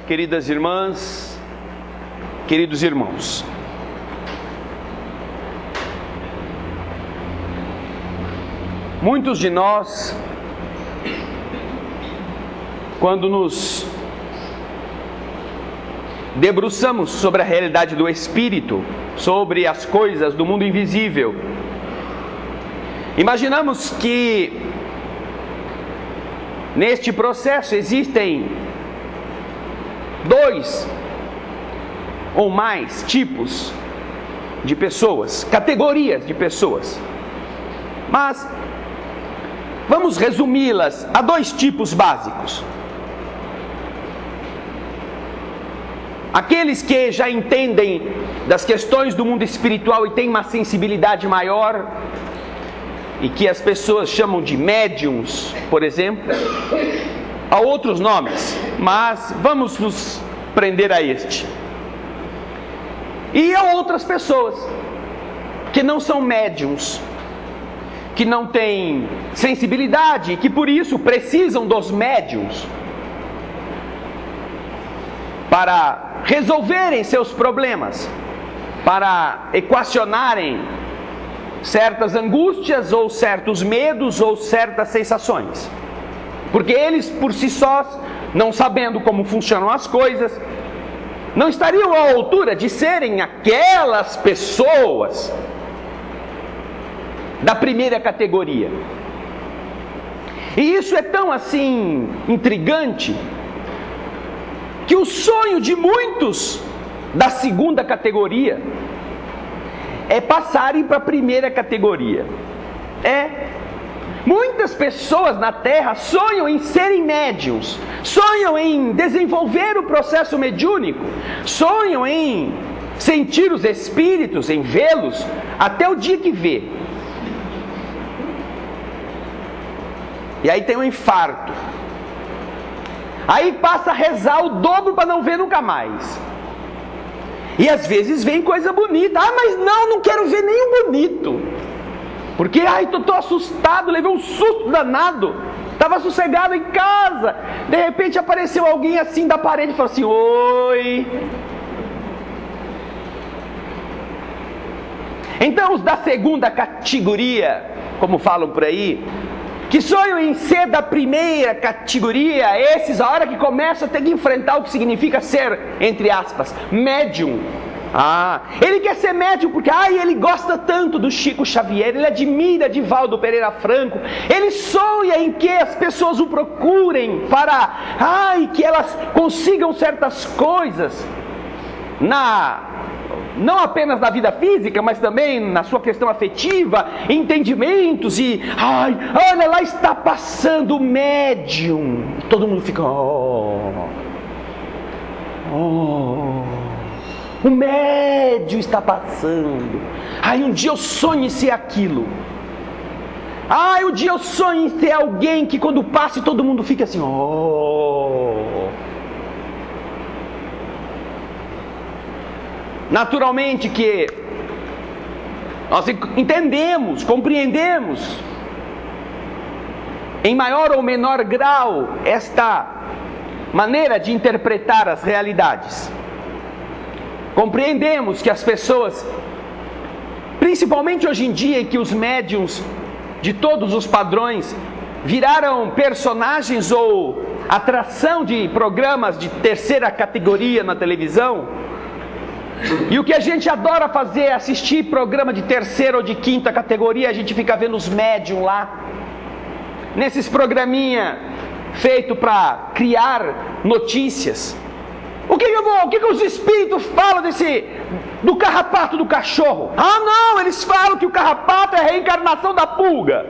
queridas irmãs, queridos irmãos. Muitos de nós, quando nos debruçamos sobre a realidade do Espírito, sobre as coisas do mundo invisível, imaginamos que neste processo existem 2 ou mais tipos de pessoas, categorias de pessoas. Mas vamos resumi-las a 2 tipos básicos. Aqueles que já entendem das questões do mundo espiritual e têm uma sensibilidade maior, e que as pessoas chamam de médiums, por exemplo. Há outros nomes, mas vamos nos prender a este. E há outras pessoas que não são médiums, que não têm sensibilidade e que por isso precisam dos médiums para resolverem seus problemas, para equacionarem certas angústias ou certos medos ou certas sensações. Porque eles por si sós, não sabendo como funcionam as coisas, não estariam à altura de serem aquelas pessoas da primeira categoria. E isso é tão assim intrigante, que o sonho de muitos da segunda categoria é passarem para a primeira categoria. Muitas pessoas na Terra sonham em serem médiuns, sonham em desenvolver o processo mediúnico, sonham em sentir os espíritos, em vê-los, até o dia que vê. E aí tem um infarto. Aí passa a rezar o dobro para não ver nunca mais. E às vezes vem coisa bonita. Mas não quero ver nenhum bonito. Porque, tô assustado, levei um susto danado. Estava sossegado em casa. De repente apareceu alguém assim da parede e falou assim: oi. Então os da segunda categoria, como falam por aí, que sonham em ser da primeira categoria, esses, a hora que começam a ter que enfrentar o que significa ser, entre aspas, médium. Ele quer ser médium porque ele gosta tanto do Chico Xavier, ele admira Divaldo Pereira Franco, ele sonha em que as pessoas o procurem para que elas consigam certas coisas não apenas na vida física, mas também na sua questão afetiva, entendimentos e olha lá, está passando o médium. Todo mundo fica o médium está passando. Um dia eu sonho em ser aquilo. Um dia eu sonho em ser alguém que quando passa todo mundo fica assim, Naturalmente que nós entendemos, compreendemos em maior ou menor grau esta maneira de interpretar as realidades. Compreendemos que as pessoas, principalmente hoje em dia em que os médiuns de todos os padrões viraram personagens ou atração de programas de terceira categoria na televisão, e o que a gente adora fazer é assistir programa de terceira ou de quinta categoria. A gente fica vendo os médium lá, nesses programinha feito para criar notícias. O que os espíritos falam do carrapato do cachorro? Não, eles falam que o carrapato é a reencarnação da pulga.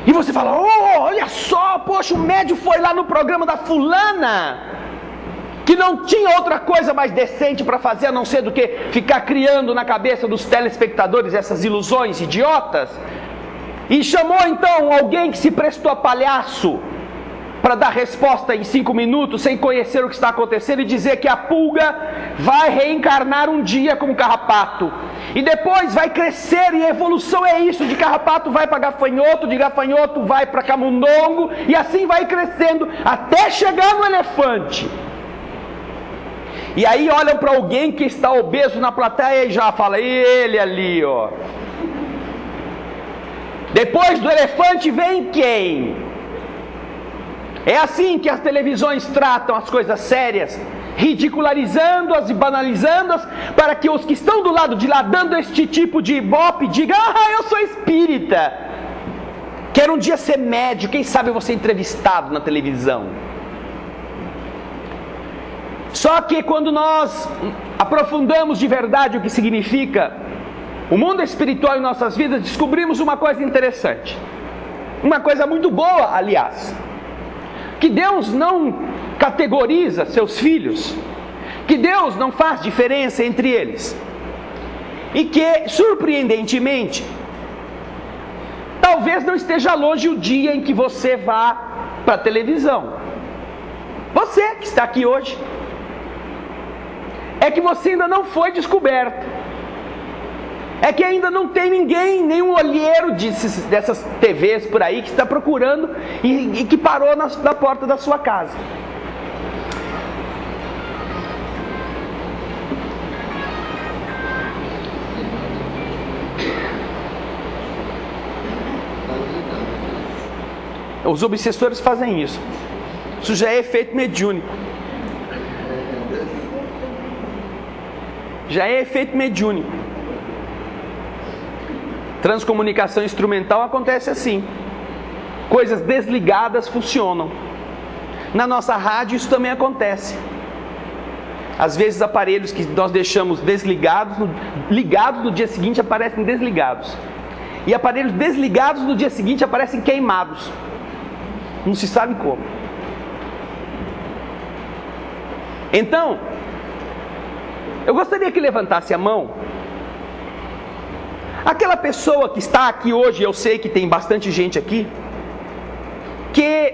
E você fala, olha só, poxa, o médium foi lá no programa da fulana, que não tinha outra coisa mais decente para fazer a não ser do que ficar criando na cabeça dos telespectadores essas ilusões idiotas, e chamou então alguém que se prestou a palhaço para dar resposta em 5 minutos, sem conhecer o que está acontecendo, e dizer que a pulga vai reencarnar um dia como carrapato, e depois vai crescer, e a evolução é isso, de carrapato vai para gafanhoto, de gafanhoto vai para camundongo, e assim vai crescendo, até chegar no elefante. E aí olham para alguém que está obeso na plateia e já fala, ele ali, ó. Depois do elefante vem quem? É assim que as televisões tratam as coisas sérias, ridicularizando-as e banalizando-as, para que os que estão do lado de lá dando este tipo de ibope digam, eu sou espírita, quero um dia ser médico, quem sabe eu vou ser entrevistado na televisão. Só que quando nós aprofundamos de verdade o que significa o mundo espiritual em nossas vidas, descobrimos uma coisa interessante, uma coisa muito boa, aliás, que Deus não categoriza seus filhos, que Deus não faz diferença entre eles, e que, surpreendentemente, talvez não esteja longe o dia em que você vá para a televisão. Você que está aqui hoje, é que você ainda não foi descoberto, é que ainda não tem ninguém, nenhum olheiro dessas TVs por aí que está procurando e que parou na porta da sua casa. Os obsessores fazem isso. Isso já é efeito mediúnico. Já é efeito mediúnico. Transcomunicação instrumental acontece assim. Coisas desligadas funcionam. Na nossa rádio isso também acontece. Às vezes aparelhos que nós deixamos desligados, ligados no dia seguinte aparecem desligados. E aparelhos desligados no dia seguinte aparecem queimados. Não se sabe como. Então, eu gostaria que levantasse a mão aquela pessoa que está aqui hoje, eu sei que tem bastante gente aqui, que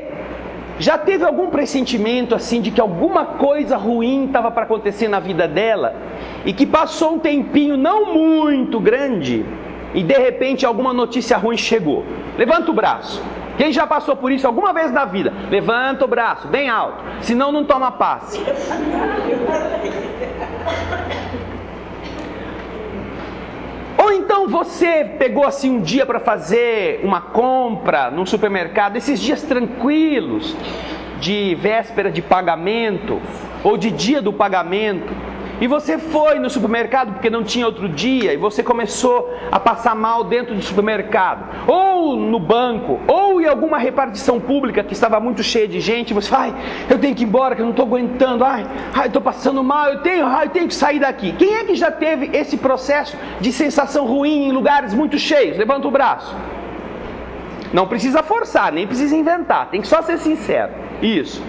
já teve algum pressentimento assim de que alguma coisa ruim estava para acontecer na vida dela e que passou um tempinho não muito grande e de repente alguma notícia ruim chegou. Levanta o braço. Quem já passou por isso alguma vez na vida? Levanta o braço, bem alto, senão não toma passe. Ou então você pegou assim um dia para fazer uma compra num supermercado, esses dias tranquilos, de véspera de pagamento, ou de dia do pagamento, e você foi no supermercado porque não tinha outro dia, e você começou a passar mal dentro do supermercado, ou no banco, ou em alguma repartição pública que estava muito cheia de gente, você fala, eu tenho que ir embora, que eu não estou aguentando, estou passando mal, eu tenho que sair daqui. Quem é que já teve esse processo de sensação ruim em lugares muito cheios? Levanta o braço. Não precisa forçar, nem precisa inventar, tem que só ser sincero. Isso.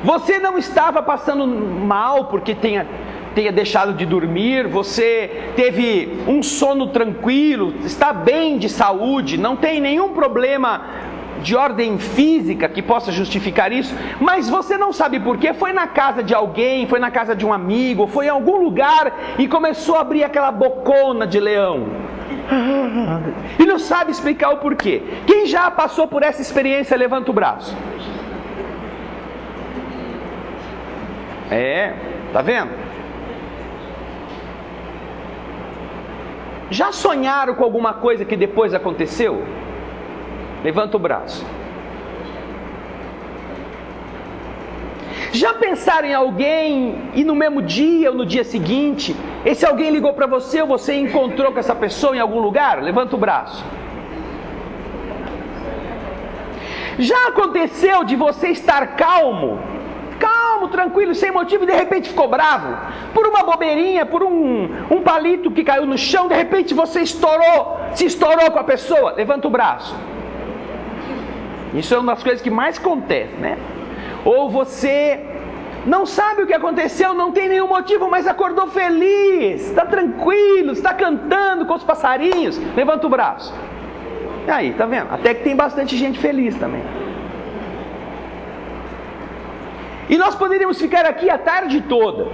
Você não estava passando mal porque tenha deixado de dormir, você teve um sono tranquilo, está bem de saúde, não tem nenhum problema de ordem física que possa justificar isso, mas você não sabe por quê, foi na casa de alguém, foi na casa de um amigo, foi em algum lugar e começou a abrir aquela bocona de leão. E não sabe explicar o porquê. Quem já passou por essa experiência, levanta o braço. Tá vendo? Já sonharam com alguma coisa que depois aconteceu? Levanta o braço. Já pensaram em alguém e no mesmo dia ou no dia seguinte, esse alguém ligou para você ou você encontrou com essa pessoa em algum lugar? Levanta o braço. Já aconteceu de você estar calmo, tranquilo, sem motivo, e de repente ficou bravo? Por uma bobeirinha, por um palito que caiu no chão, de repente você se estourou com a pessoa? Levanta o braço. Isso é uma das coisas que mais acontece, né? Ou você não sabe o que aconteceu, não tem nenhum motivo, mas acordou feliz, está tranquilo, está cantando com os passarinhos? Levanta o braço. E aí, tá vendo? Até que tem bastante gente feliz também. E nós poderíamos ficar aqui a tarde toda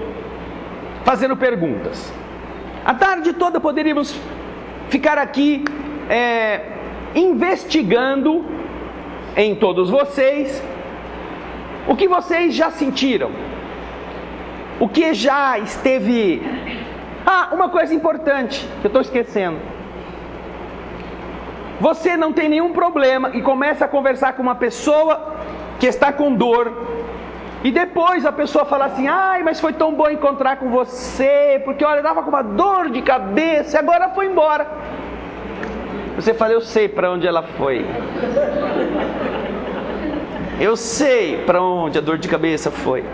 fazendo perguntas. A tarde toda poderíamos ficar aqui investigando em todos vocês o que vocês já sentiram, o que já esteve... uma coisa importante que eu estou esquecendo. Você não tem nenhum problema e começa a conversar com uma pessoa que está com dor, e depois a pessoa fala assim: ai, mas foi tão bom encontrar com você, porque olha, eu estava com uma dor de cabeça e agora foi embora. Você fala: eu sei para onde ela foi. Eu sei para onde a dor de cabeça foi.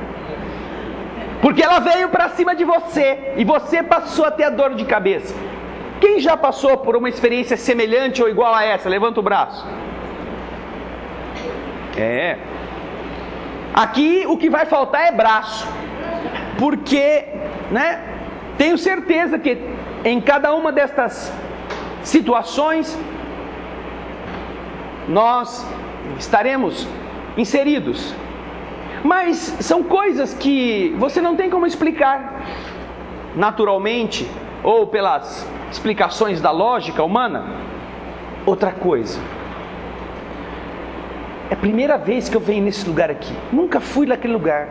Porque ela veio para cima de você e você passou a ter a dor de cabeça. Quem já passou por uma experiência semelhante ou igual a essa? Levanta o braço. Aqui o que vai faltar é braço. Porque, tenho certeza que em cada uma destas situações nós estaremos inseridos. Mas são coisas que você não tem como explicar naturalmente ou pelas explicações da lógica humana. Outra coisa, é a primeira vez que eu venho nesse lugar aqui. Nunca fui naquele lugar.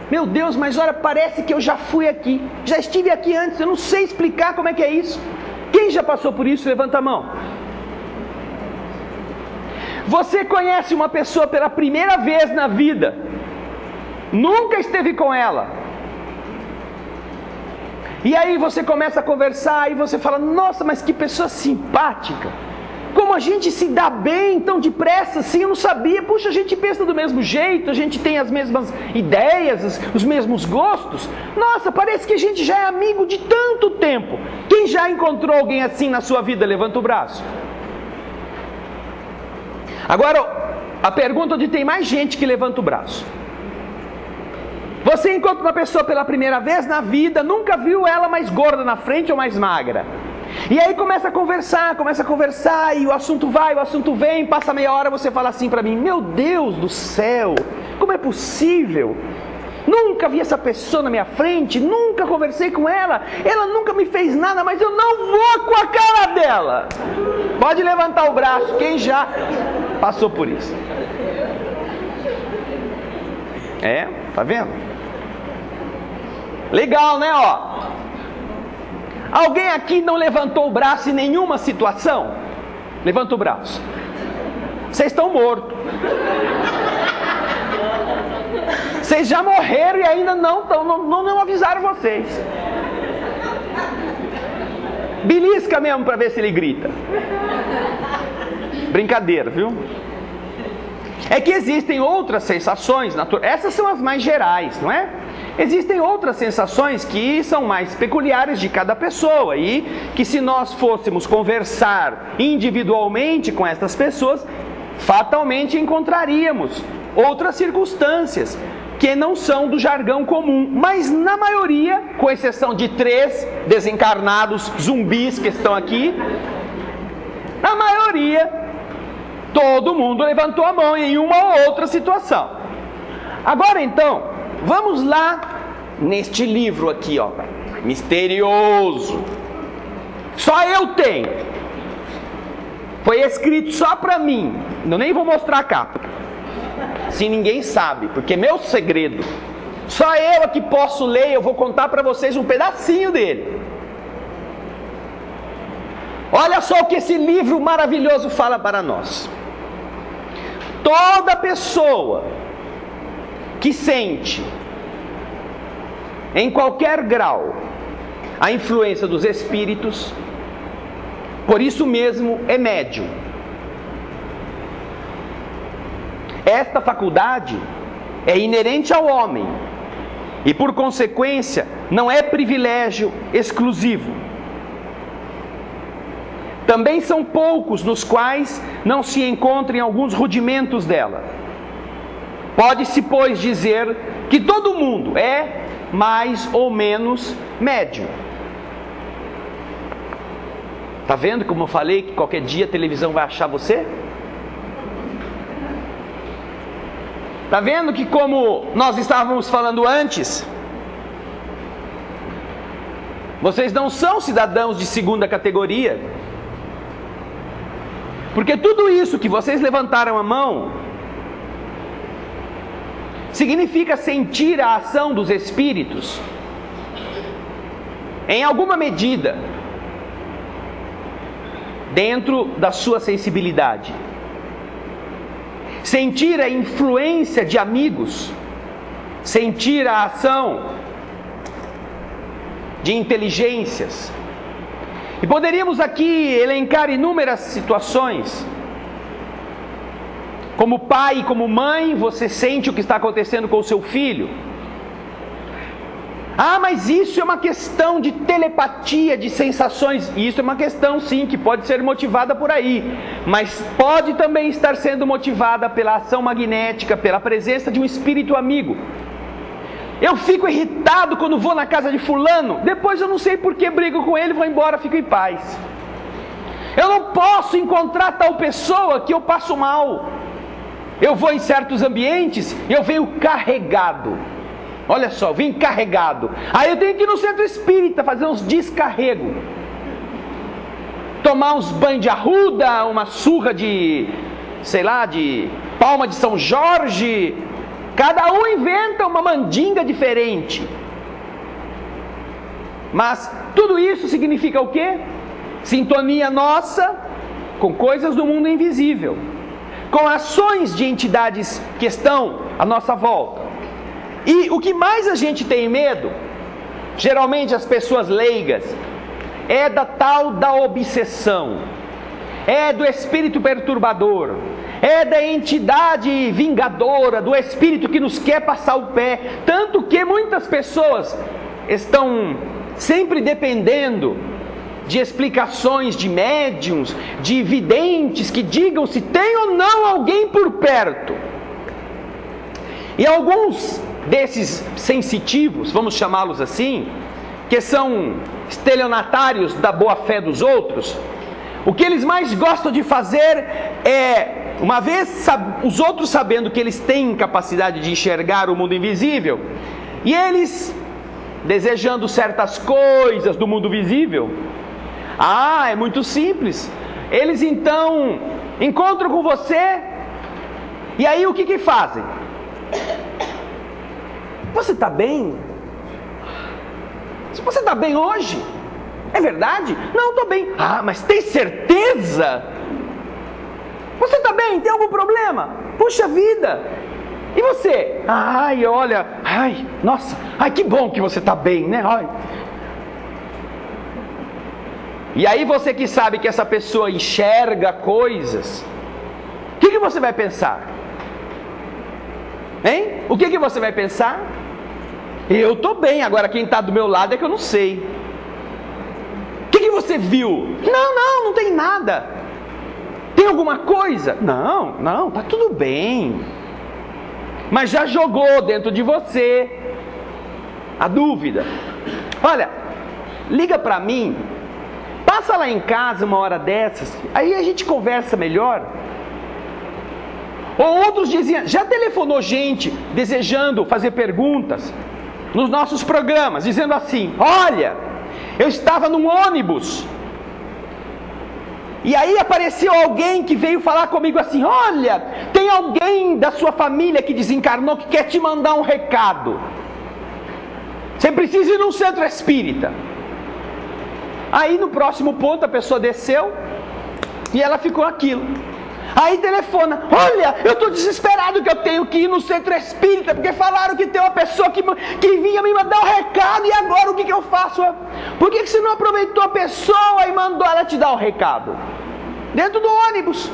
Meu Deus, mas olha, parece que eu já fui aqui. Já estive aqui antes, eu não sei explicar como é que é isso. Quem já passou por isso? Levanta a mão. Você conhece uma pessoa pela primeira vez na vida, nunca esteve com ela, e aí você começa a conversar e você fala: nossa, mas que pessoa simpática, como a gente se dá bem tão depressa assim, eu não sabia. Puxa, a gente pensa do mesmo jeito, a gente tem as mesmas ideias, os mesmos gostos. Nossa, parece que a gente já é amigo de tanto tempo. Quem já encontrou alguém assim na sua vida? Levanta o braço. Agora, a pergunta onde tem mais gente que levanta o braço. Você encontra uma pessoa pela primeira vez na vida, nunca viu ela mais gorda na frente ou mais magra. E aí começa a conversar, e o assunto vai, o assunto vem, passa meia hora, você fala assim para mim: meu Deus do céu, como é possível? Nunca vi essa pessoa na minha frente, nunca conversei com ela, ela nunca me fez nada, mas eu não vou com a cara dela. Pode levantar o braço, quem já passou por isso. Tá vendo? Legal, né? Alguém aqui não levantou o braço em nenhuma situação? Levanta o braço. Vocês estão mortos. Vocês já morreram e ainda não avisaram vocês. Belisca mesmo para ver se ele grita. Brincadeira, viu? É que existem outras sensações naturais. Essas são as mais gerais, não é? Existem outras sensações que são mais peculiares de cada pessoa e que, se nós fôssemos conversar individualmente com essas pessoas, fatalmente encontraríamos outras circunstâncias que não são do jargão comum. Mas na maioria, com exceção de 3 desencarnados zumbis que estão aqui, na maioria, todo mundo levantou a mão em uma ou outra situação. Agora então, vamos lá neste livro aqui, misterioso. Só eu tenho. Foi escrito só para mim. Eu nem vou mostrar a capa, se ninguém sabe, porque é meu segredo. Só eu aqui posso ler. Eu vou contar para vocês um pedacinho dele. Olha só o que esse livro maravilhoso fala para nós. Toda pessoa que sente, em qualquer grau, a influência dos espíritos, por isso mesmo é médium. Esta faculdade é inerente ao homem e, por consequência, não é privilégio exclusivo. Também são poucos nos quais não se encontrem alguns rudimentos dela. Pode-se, pois, dizer que todo mundo é mais ou menos médium. Está vendo como eu falei que qualquer dia a televisão vai achar você? Está vendo que, como nós estávamos falando antes, vocês não são cidadãos de segunda categoria? Porque tudo isso que vocês levantaram a mão significa sentir a ação dos Espíritos, em alguma medida, dentro da sua sensibilidade. Sentir a influência de amigos, sentir a ação de inteligências. E poderíamos aqui elencar inúmeras situações. Como pai e como mãe, você sente o que está acontecendo com o seu filho. Ah, mas isso é uma questão de telepatia, de sensações. Isso é uma questão, sim, que pode ser motivada por aí. Mas pode também estar sendo motivada pela ação magnética, pela presença de um espírito amigo. Eu fico irritado quando vou na casa de fulano. Depois eu não sei por que brigo com ele, vou embora, fico em paz. Eu não posso encontrar tal pessoa que eu passo mal. Eu vou em certos ambientes e eu venho carregado. Olha só, eu vim carregado. Aí eu tenho que ir no centro espírita fazer uns descarregos. Tomar uns banhos de arruda, uma surra de, sei lá, de palma de São Jorge. Cada um inventa uma mandinga diferente. Mas tudo isso significa o quê? Sintonia nossa com coisas do mundo invisível, com ações de entidades que estão à nossa volta. E o que mais a gente tem medo, geralmente as pessoas leigas, é da tal da obsessão, é do espírito perturbador, é da entidade vingadora, do espírito que nos quer passar o pé. Tanto que muitas pessoas estão sempre dependendo de explicações de médiuns, de videntes que digam se tem ou não alguém por perto. E alguns desses sensitivos, vamos chamá-los assim, que são estelionatários da boa-fé dos outros, o que eles mais gostam de fazer é, uma vez os outros sabendo que eles têm capacidade de enxergar o mundo invisível, e eles desejando certas coisas do mundo visível, é muito simples, eles então encontram com você, e aí o que fazem? Você está bem? Você está bem hoje? É verdade? Não, estou bem. Mas tem certeza? Você está bem? Tem algum problema? Puxa vida! E você? Nossa, que bom que você está bem, né? E aí você que sabe que essa pessoa enxerga coisas, o que você vai pensar? Hein? O que você vai pensar? Eu estou bem, agora quem está do meu lado é que eu não sei. O que você viu? Não tem nada. Tem alguma coisa? Não, está tudo bem. Mas já jogou dentro de você a dúvida. Olha, liga para mim, passa lá em casa uma hora dessas, aí a gente conversa melhor. Ou outros diziam, já telefonou gente desejando fazer perguntas nos nossos programas, dizendo assim: olha, eu estava num ônibus e aí apareceu alguém que veio falar comigo assim: olha, tem alguém da sua família que desencarnou que quer te mandar um recado, você precisa ir num centro espírita. Aí no próximo ponto a pessoa desceu e ela ficou aquilo. Aí telefona: olha, eu estou desesperado que eu tenho que ir no centro espírita, porque falaram que tem uma pessoa que vinha me mandar um recado, e agora o que eu faço? Por que você não aproveitou a pessoa e mandou ela te dar o recado? Dentro do ônibus.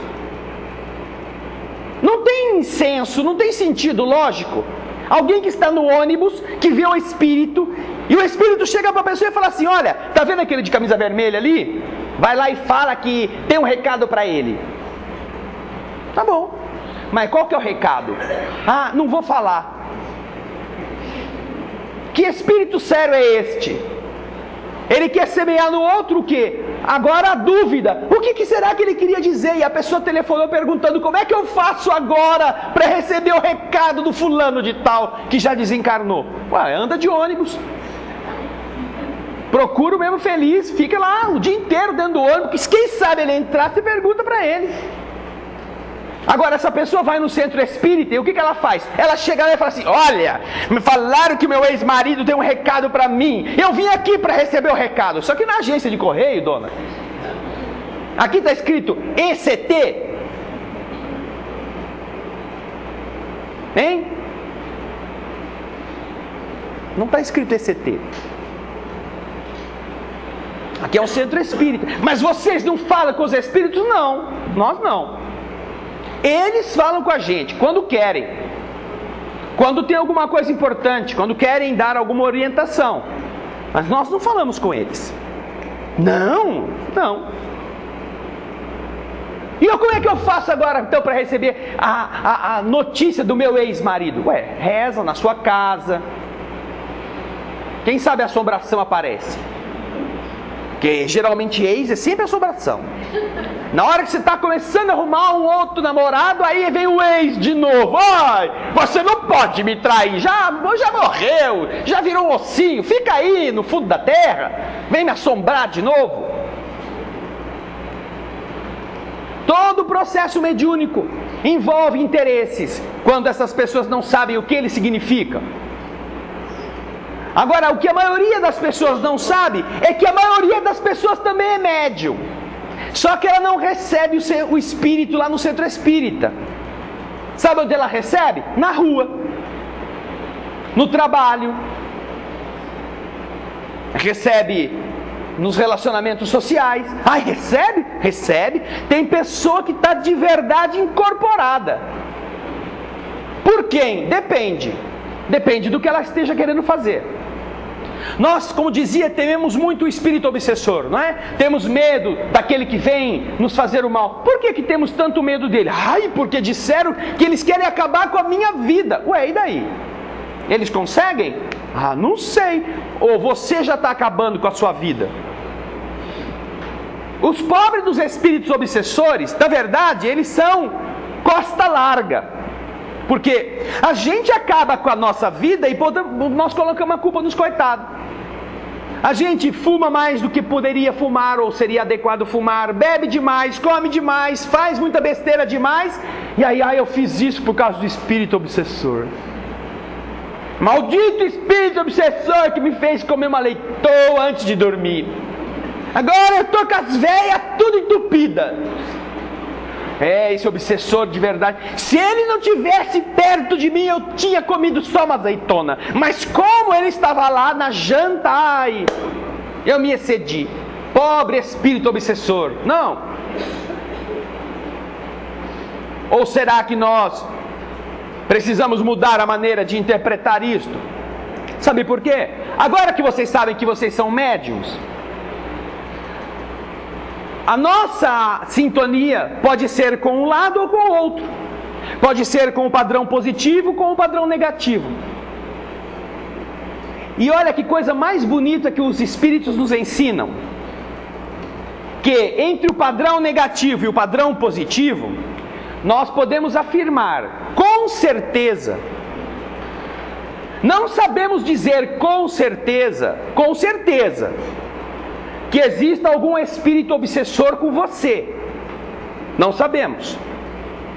Não tem senso, não tem sentido lógico. Alguém que está no ônibus, que vê o espírito, e o espírito chega para a pessoa e fala assim: olha, tá vendo aquele de camisa vermelha ali? Vai lá e fala que tem um recado para ele. Tá bom, mas qual que é o recado? Não vou falar. Que espírito sério é este? Ele quer semear no outro o quê? Agora a dúvida, o que será que ele queria dizer? E a pessoa telefonou perguntando, como é que eu faço agora para receber o recado do fulano de tal, que já desencarnou? Ué, anda de ônibus. Procura o mesmo feliz, fica lá o dia inteiro dentro do ônibus, quem sabe ele entrar, você pergunta para ele. Agora, essa pessoa vai no centro espírita e o que ela faz? Ela chega lá e fala assim, olha, me falaram que o meu ex-marido tem um recado para mim, eu vim aqui para receber o recado. Só que na agência de correio, dona, aqui está escrito ECT. Hein? Não está escrito ECT. Aqui é um centro espírita. Mas vocês não falam com os espíritos? Não, nós não. Eles falam com a gente quando querem, quando tem alguma coisa importante, quando querem dar alguma orientação. Mas nós não falamos com eles. Não. E como é que eu faço agora então para receber a notícia do meu ex-marido? Ué, reza na sua casa. Quem sabe a assombração aparece. Porque geralmente ex é sempre assombração. Na hora que você está começando a arrumar um outro namorado, aí vem o ex de novo. Ai, você não pode me trair, já morreu, já virou um ossinho, fica aí no fundo da terra, vem me assombrar de novo. Todo o processo mediúnico envolve interesses, quando essas pessoas não sabem o que ele significa. Agora, o que a maioria das pessoas não sabe é que a maioria das pessoas também é médium. Só que ela não recebe o espírito lá no centro espírita. Sabe onde ela recebe? Na rua, no trabalho, recebe nos relacionamentos sociais. Ai, recebe? Recebe. Tem pessoa que está de verdade incorporada. Por quem? Depende. Depende do que ela esteja querendo fazer. Nós, como dizia, tememos muito o espírito obsessor, não é? Temos medo daquele que vem nos fazer o mal. Por que temos tanto medo dele? Ai, porque disseram que eles querem acabar com a minha vida. Ué, e daí? Eles conseguem? Ah, não sei. Ou você já está acabando com a sua vida? Os pobres dos espíritos obsessores, na verdade, eles são costa larga. Porque a gente acaba com a nossa vida e nós colocamos a culpa nos coitados. A gente fuma mais do que poderia fumar ou seria adequado fumar, bebe demais, come demais, faz muita besteira demais, e aí eu fiz isso por causa do espírito obsessor. Maldito espírito obsessor que me fez comer uma leitoa antes de dormir. Agora eu estou com as veias tudo entupida. É, esse obsessor de verdade. Se ele não tivesse perto de mim, eu tinha comido só uma azeitona. Mas como ele estava lá na janta, ai, eu me excedi. Pobre espírito obsessor. Não. Ou será que nós precisamos mudar a maneira de interpretar isto? Sabe por quê? Agora que vocês sabem que vocês são médiums, a nossa sintonia pode ser com um lado ou com o outro. Pode ser com o padrão positivo ou com o padrão negativo. E olha que coisa mais bonita que os espíritos nos ensinam. Que entre o padrão negativo e o padrão positivo, nós podemos afirmar com certeza. Não sabemos dizer com certeza, que exista algum espírito obsessor com você. Não sabemos.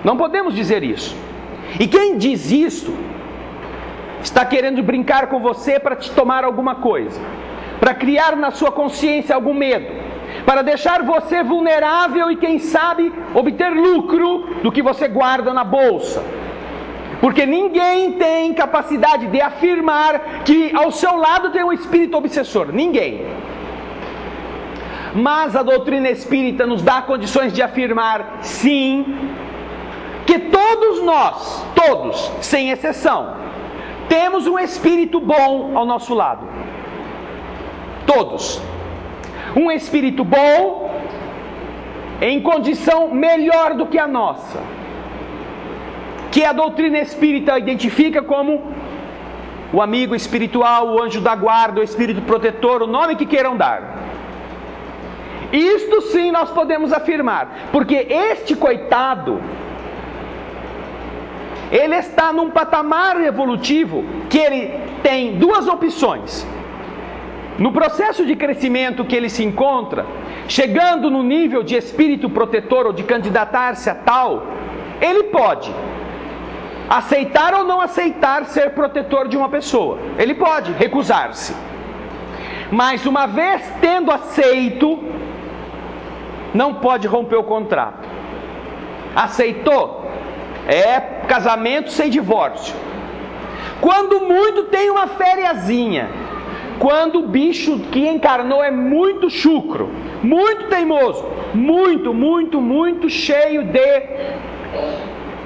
Não podemos dizer isso. E quem diz isso está querendo brincar com você para te tomar alguma coisa, para criar na sua consciência algum medo, para deixar você vulnerável e quem sabe obter lucro do que você guarda na bolsa. Porque ninguém tem capacidade de afirmar que ao seu lado tem um espírito obsessor. Ninguém. Mas a doutrina espírita nos dá condições de afirmar, sim, que todos nós, todos, sem exceção, temos um espírito bom ao nosso lado. Todos. Um espírito bom em condição melhor do que a nossa, que a doutrina espírita identifica como o amigo espiritual, o anjo da guarda, o espírito protetor, o nome que queiram dar. Isto sim nós podemos afirmar, porque este coitado, ele está num patamar evolutivo que ele tem duas opções. No processo de crescimento que ele se encontra, chegando no nível de espírito protetor ou de candidatar-se a tal, ele pode aceitar ou não aceitar ser protetor de uma pessoa. Ele pode recusar-se. Mas uma vez tendo aceito, não pode romper o contrato. Aceitou? É casamento sem divórcio. Quando muito tem uma fériazinha. Quando o bicho que encarnou é muito chucro, muito teimoso, muito cheio de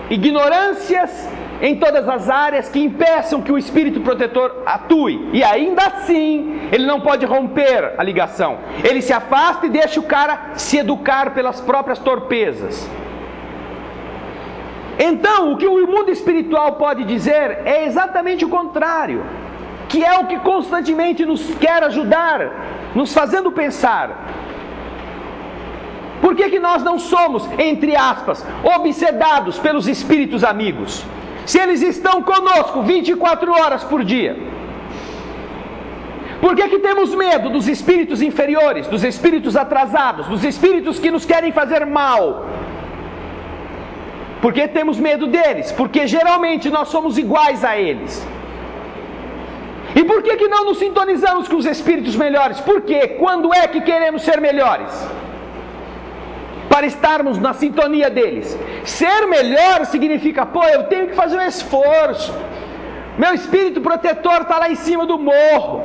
ignorâncias em todas as áreas que impeçam que o espírito protetor atue. E ainda assim, ele não pode romper a ligação. Ele se afasta e deixa o cara se educar pelas próprias torpezas. Então, o que o mundo espiritual pode dizer é exatamente o contrário, que é o que constantemente nos quer ajudar, nos fazendo pensar. Por que nós não somos, entre aspas, obsedados pelos espíritos amigos? Se eles estão conosco 24 horas por dia. Por que temos medo dos espíritos inferiores, dos espíritos atrasados, dos espíritos que nos querem fazer mal? Por que temos medo deles? Porque geralmente nós somos iguais a eles. E por que não nos sintonizamos com os espíritos melhores? Porque quando é que queremos ser melhores? Para estarmos na sintonia deles. Ser melhor significa, eu tenho que fazer um esforço. Meu espírito protetor está lá em cima do morro.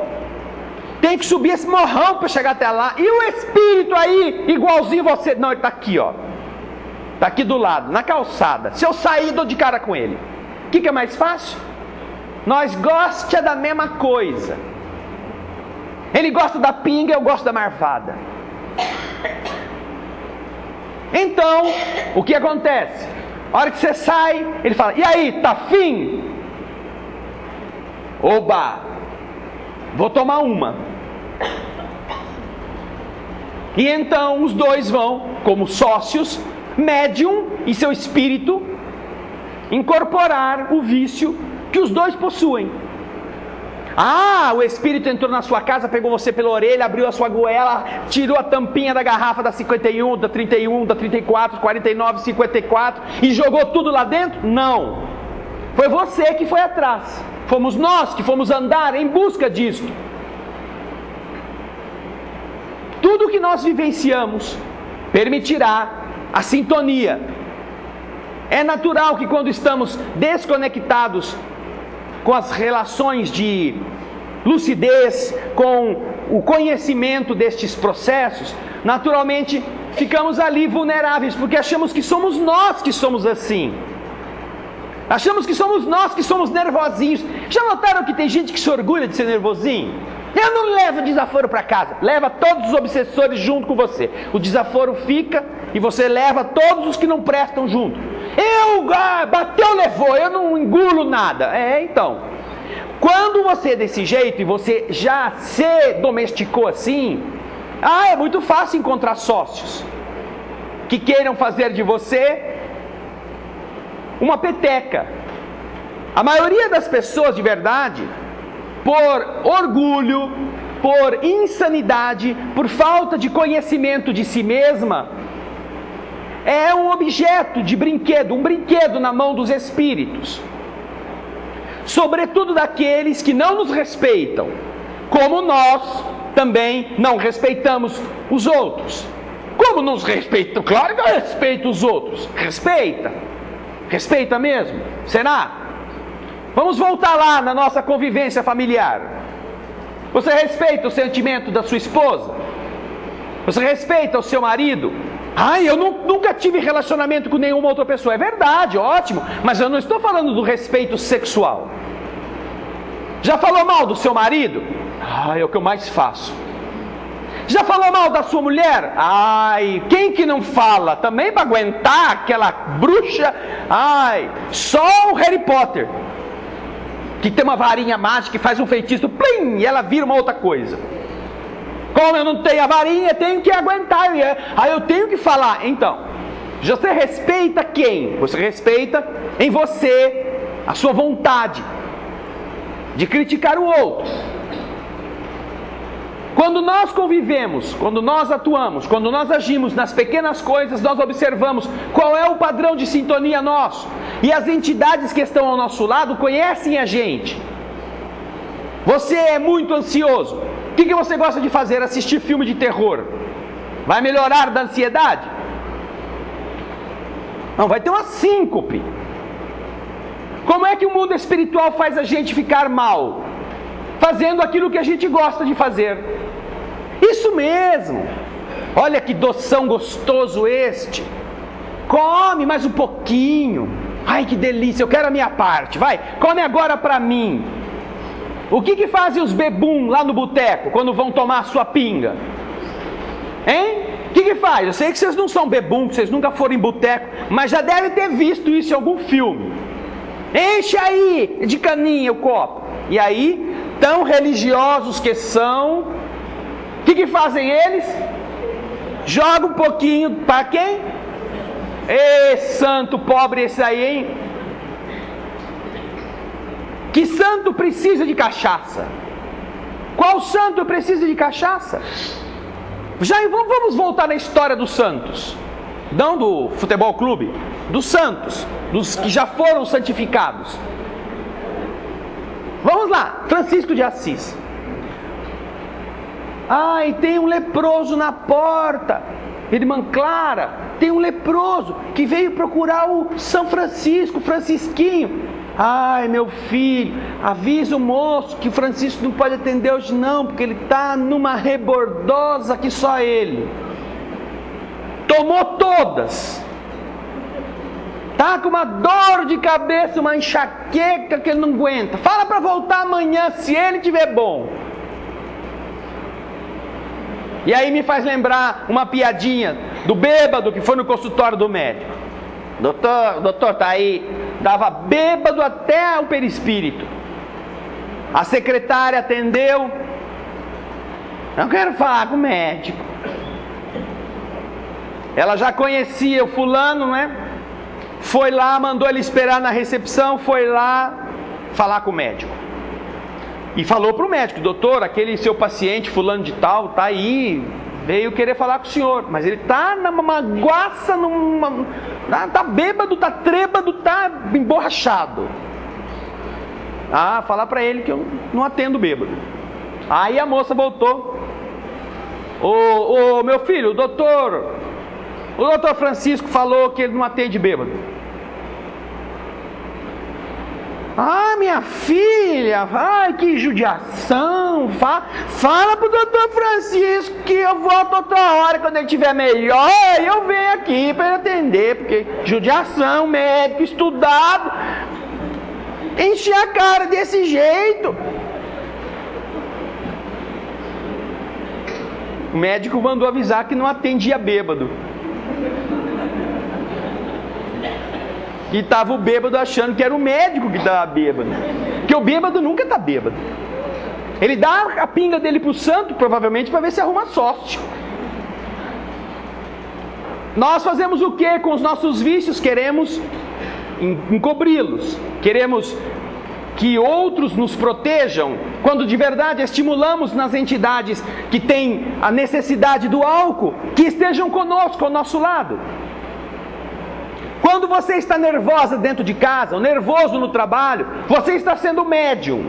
Tem que subir esse morrão para chegar até lá. E o espírito aí, igualzinho você. Não, ele está aqui, está aqui do lado, na calçada. Se eu sair, dou de cara com ele. O que é mais fácil? Nós gostamos da mesma coisa. Ele gosta da pinga, eu gosto da marvada. Então, o que acontece? A hora que você sai, ele fala, e aí, tá afim? Oba, vou tomar uma. E então os dois vão, como sócios, médium e seu espírito, incorporar o vício que os dois possuem. O espírito entrou na sua casa, pegou você pela orelha, abriu a sua goela, tirou a tampinha da garrafa da 51, da 31, da 34, 49, 54 e jogou tudo lá dentro? Não. Foi você que foi atrás. Fomos nós que fomos andar em busca disto. Tudo que nós vivenciamos permitirá a sintonia. É natural que quando estamos desconectados com as relações de lucidez, com o conhecimento destes processos, naturalmente ficamos ali vulneráveis, porque achamos que somos nós que somos assim. Achamos que somos nós que somos nervosinhos. Já notaram que tem gente que se orgulha de ser nervosinho? Eu não levo desaforo para casa. Leva todos os obsessores junto com você. O desaforo fica e você leva todos os que não prestam junto. Bateu, levou, eu não engulo nada. Então, quando você é desse jeito e você já se domesticou assim, é muito fácil encontrar sócios que queiram fazer de você uma peteca. A maioria das pessoas de verdade, por orgulho, por insanidade, por falta de conhecimento de si mesma, é um objeto de brinquedo, um brinquedo na mão dos espíritos. Sobretudo daqueles que não nos respeitam, como nós também não respeitamos os outros. Como nos respeitam? Claro que eu respeito os outros. Respeita mesmo? Será? Vamos voltar lá na nossa convivência familiar. Você respeita o sentimento da sua esposa? Você respeita o seu marido? Eu nunca tive relacionamento com nenhuma outra pessoa. É verdade, ótimo. Mas eu não estou falando do respeito sexual. Já falou mal do seu marido? É o que eu mais faço. Já falou mal da sua mulher? Quem que não fala? Também para aguentar aquela bruxa? Só o Harry Potter, que tem uma varinha mágica e faz um feitiço, plim, e ela vira uma outra coisa. Como eu não tenho a varinha, eu tenho que aguentar. Aí eu tenho que falar. Então, você respeita quem? Você respeita em você a sua vontade de criticar o outro. Quando nós convivemos, quando nós atuamos, quando nós agimos nas pequenas coisas, nós observamos qual é o padrão de sintonia nosso. E as entidades que estão ao nosso lado conhecem a gente. Você é muito ansioso. O que você gosta de fazer? Assistir filme de terror. Vai melhorar da ansiedade? Não, vai ter uma síncope. Como é que o mundo espiritual faz a gente ficar mal? Fazendo aquilo que a gente gosta de fazer. Isso mesmo. Olha que doção gostoso este. Come mais um pouquinho. Ai, que delícia, eu quero a minha parte. Vai, come agora para mim. O que fazem os bebum lá no boteco quando vão tomar a sua pinga? Hein? O que faz? Eu sei que vocês não são bebum, que vocês nunca foram em boteco, mas já devem ter visto isso em algum filme. Enche aí de caninha o copo. E aí, tão religiosos que são, o que fazem eles? Joga um pouquinho para quem? Ê, santo pobre esse aí, hein? Que santo precisa de cachaça? Qual santo precisa de cachaça? Vamos voltar na história dos santos. Não do futebol clube, dos santos, dos que já foram santificados. Vamos lá, Francisco de Assis. Ai, tem um leproso na porta. Irmã Clara, tem um leproso que veio procurar o São Francisco, Francisquinho. Ai, meu filho, avisa o moço que o Francisco não pode atender hoje não, porque ele está numa rebordosa que só ele. Tomou todas. Tá com uma dor de cabeça, uma enxaqueca que ele não aguenta. Fala para voltar amanhã se ele estiver bom. E aí me faz lembrar uma piadinha do bêbado que foi no consultório do médico. Doutor, tá aí. Dava bêbado até o perispírito. A secretária atendeu. Eu quero falar com o médico. Ela já conhecia o fulano, né? Foi lá, mandou ele esperar na recepção, foi lá falar com o médico. E falou para o médico: doutor, aquele seu paciente fulano de tal, tá aí, veio querer falar com o senhor, mas ele tá numa maguaça, tá bêbado, tá trêbado, tá emborrachado. Falar para ele que eu não atendo bêbado. Aí a moça voltou. Ô meu filho, o doutor Francisco falou que ele não atende bêbado. Minha filha, ai, que judiação. Fala pro doutor Francisco que eu volto outra hora, quando ele estiver melhor, eu venho aqui para ele atender, porque judiação, médico estudado, encher a cara desse jeito. O médico mandou avisar que não atendia bêbado. E estava o bêbado achando que era o médico que estava bêbado. Porque o bêbado nunca está bêbado. Ele dá a pinga dele para o santo, provavelmente, para ver se arruma sócio. Nós fazemos o que com os nossos vícios? Queremos encobri-los. Queremos que outros nos protejam, quando de verdade estimulamos nas entidades que têm a necessidade do álcool, que estejam conosco, ao nosso lado. Quando você está nervosa dentro de casa, ou nervoso no trabalho, você está sendo médium.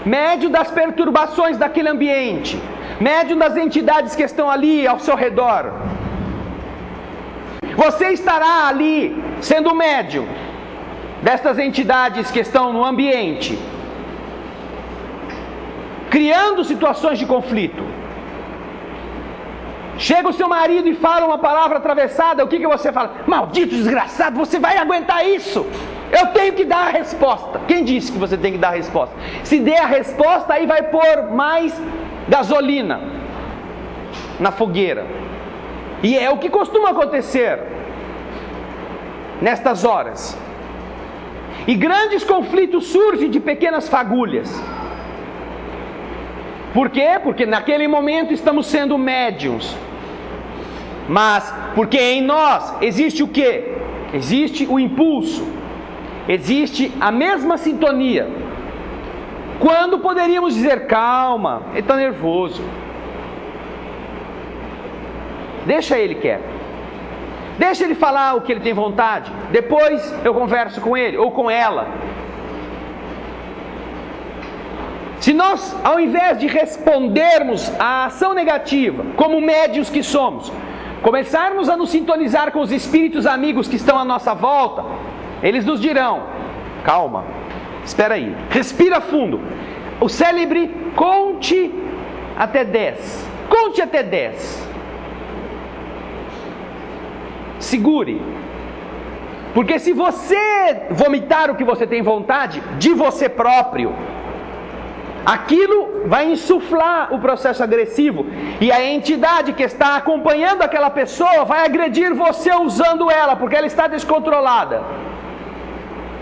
Médium das perturbações daquele ambiente. Médium das entidades que estão ali ao seu redor. Você estará ali sendo médium destas entidades que estão no ambiente, criando situações de conflito. Chega o seu marido e fala uma palavra atravessada, o que você fala? Maldito desgraçado, você vai aguentar isso? Eu tenho que dar a resposta. Quem disse que você tem que dar a resposta? Se der a resposta, aí vai pôr mais gasolina na fogueira. E é o que costuma acontecer nestas horas. E grandes conflitos surgem de pequenas fagulhas. Por quê? Porque naquele momento estamos sendo médiuns. Mas porque em nós existe o quê? Existe o impulso, existe a mesma sintonia. Quando poderíamos dizer, calma, ele está nervoso, deixa ele quieto, deixa ele falar o que ele tem vontade, depois eu converso com ele ou com ela. Se nós, ao invés de respondermos à ação negativa, como médiuns que somos, começarmos a nos sintonizar com os espíritos amigos que estão à nossa volta, eles nos dirão, calma, espera aí, respira fundo. O célebre conte até 10. Conte até 10. Segure. Porque se você vomitar o que você tem vontade, de você próprio, aquilo vai insuflar o processo agressivo, e a entidade que está acompanhando aquela pessoa vai agredir você usando ela, porque ela está descontrolada.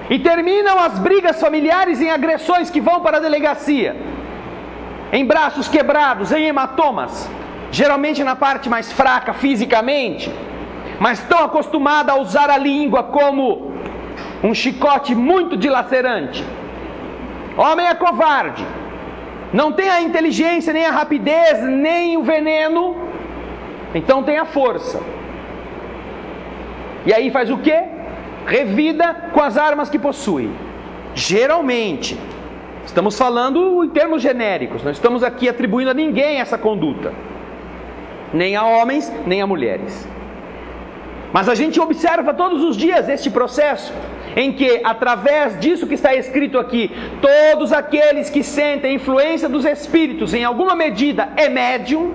E terminam as brigas familiares em agressões que vão para a delegacia, em braços quebrados, em hematomas, geralmente na parte mais fraca fisicamente, mas tão acostumada a usar a língua como um chicote muito dilacerante. Homem é covarde, não tem a inteligência, nem a rapidez, nem o veneno, então tem a força. E aí faz o quê? Revida com as armas que possui. Geralmente, estamos falando em termos genéricos, não estamos aqui atribuindo a ninguém essa conduta, nem a homens, nem a mulheres. Mas a gente observa todos os dias este processo, em que, através disso que está escrito aqui, todos aqueles que sentem a influência dos espíritos, em alguma medida, é médium.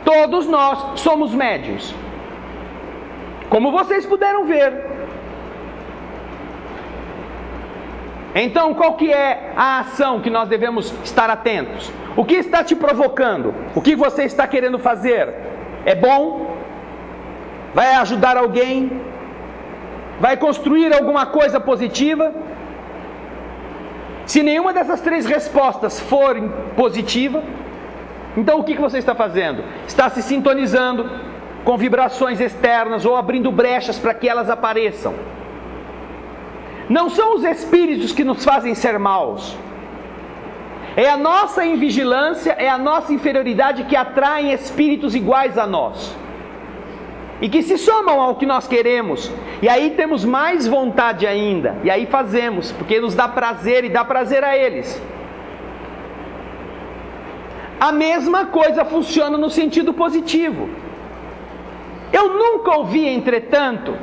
Todos nós somos médiuns, como vocês puderam ver. Então, qual que é a ação que nós devemos estar atentos? O que está te provocando? O que você está querendo fazer? É bom? Vai ajudar alguém? Vai construir alguma coisa positiva? Se nenhuma dessas três respostas for positiva, então o que você está fazendo? Está se sintonizando com vibrações externas ou abrindo brechas para que elas apareçam. Não são os espíritos que nos fazem ser maus. É a nossa invigilância, é a nossa inferioridade que atrai espíritos iguais a nós, e que se somam ao que nós queremos, e aí temos mais vontade ainda, e aí fazemos, porque nos dá prazer e dá prazer a eles. A mesma coisa funciona no sentido positivo. Eu nunca ouvi, entretanto,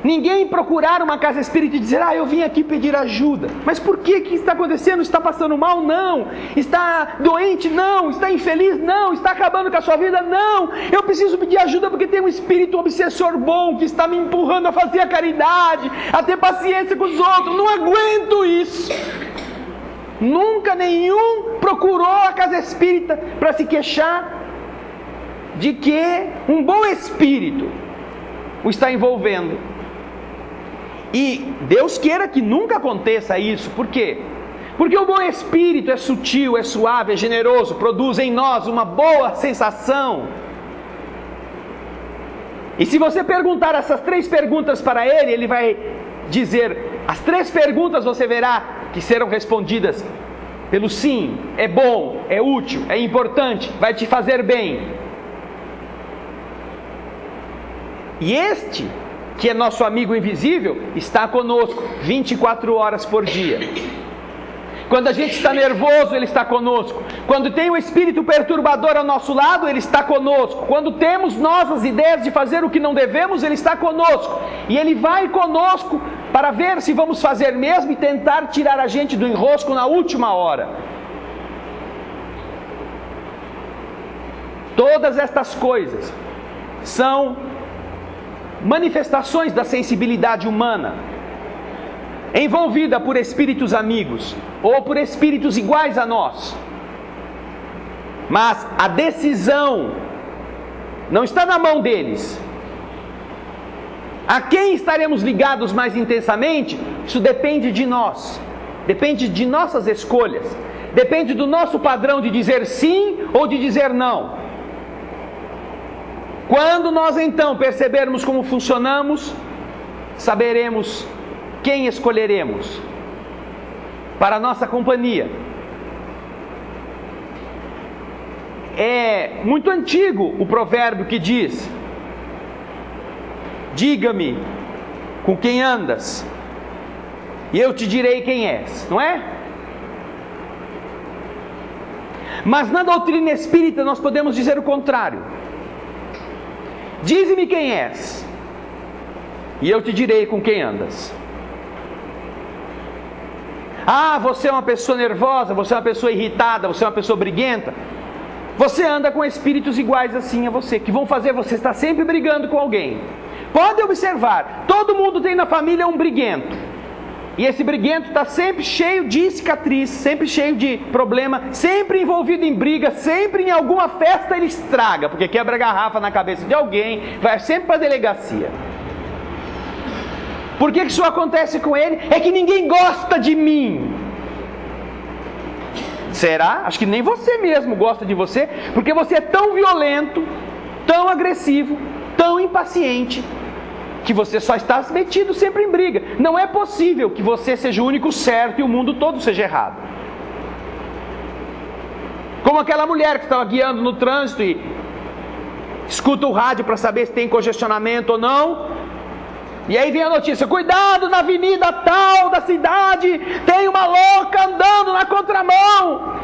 ninguém procurar uma casa espírita e dizer, eu vim aqui pedir ajuda. Mas por que? Que está acontecendo? Está passando mal? Não. Está doente? Não. Está infeliz? Não. Está acabando com a sua vida? Não. Eu preciso pedir ajuda porque tem um espírito obsessor bom que está me empurrando a fazer a caridade, a ter paciência com os outros. Não aguento isso. Nunca nenhum procurou a casa espírita para se queixar de que um bom espírito o está envolvendo. E Deus queira que nunca aconteça isso. Por quê? Porque o bom espírito é sutil, é suave, é generoso, produz em nós uma boa sensação. E se você perguntar essas três perguntas para ele, ele vai dizer, as três perguntas você verá que serão respondidas pelo sim. É bom, é útil, é importante, vai te fazer bem. E este, que é nosso amigo invisível, está conosco 24 horas por dia. Quando a gente está nervoso, ele está conosco. Quando tem um espírito perturbador ao nosso lado, ele está conosco. Quando temos nós as ideias de fazer o que não devemos, ele está conosco. E ele vai conosco para ver se vamos fazer mesmo e tentar tirar a gente do enrosco na última hora. Todas estas coisas são manifestações da sensibilidade humana, envolvida por espíritos amigos ou por espíritos iguais a nós. Mas a decisão não está na mão deles. A quem estaremos ligados mais intensamente, isso depende de nós, depende de nossas escolhas. depende do nosso padrão de dizer sim ou de dizer não. Quando nós então percebermos como funcionamos, saberemos quem escolheremos para a nossa companhia. É muito antigo o provérbio que diz: diga-me com quem andas, e eu te direi quem és, não é? Mas na doutrina espírita nós podemos dizer o contrário: dize-me quem és, e eu te direi com quem andas. Ah, você é uma pessoa nervosa, você é uma pessoa irritada, você é uma pessoa briguenta. Você anda com espíritos iguais assim a você, que vão fazer você estar sempre brigando com alguém. Pode observar, todo mundo tem na família um briguento. E esse briguento está sempre cheio de cicatriz, sempre cheio de problema, sempre envolvido em briga, sempre em alguma festa ele estraga, porque quebra a garrafa na cabeça de alguém, vai sempre para a delegacia. Por que isso acontece com ele? É que ninguém gosta de mim. Será? Acho que nem você mesmo gosta de você, porque você é tão violento, tão agressivo, tão impaciente, que você só está metido sempre em briga. Não é possível que você seja o único certo e o mundo todo seja errado. Como aquela mulher que estava guiando no trânsito e escuta o rádio para saber se tem congestionamento ou não. E aí vem a notícia: cuidado, na avenida tal da cidade tem uma louca andando na contramão.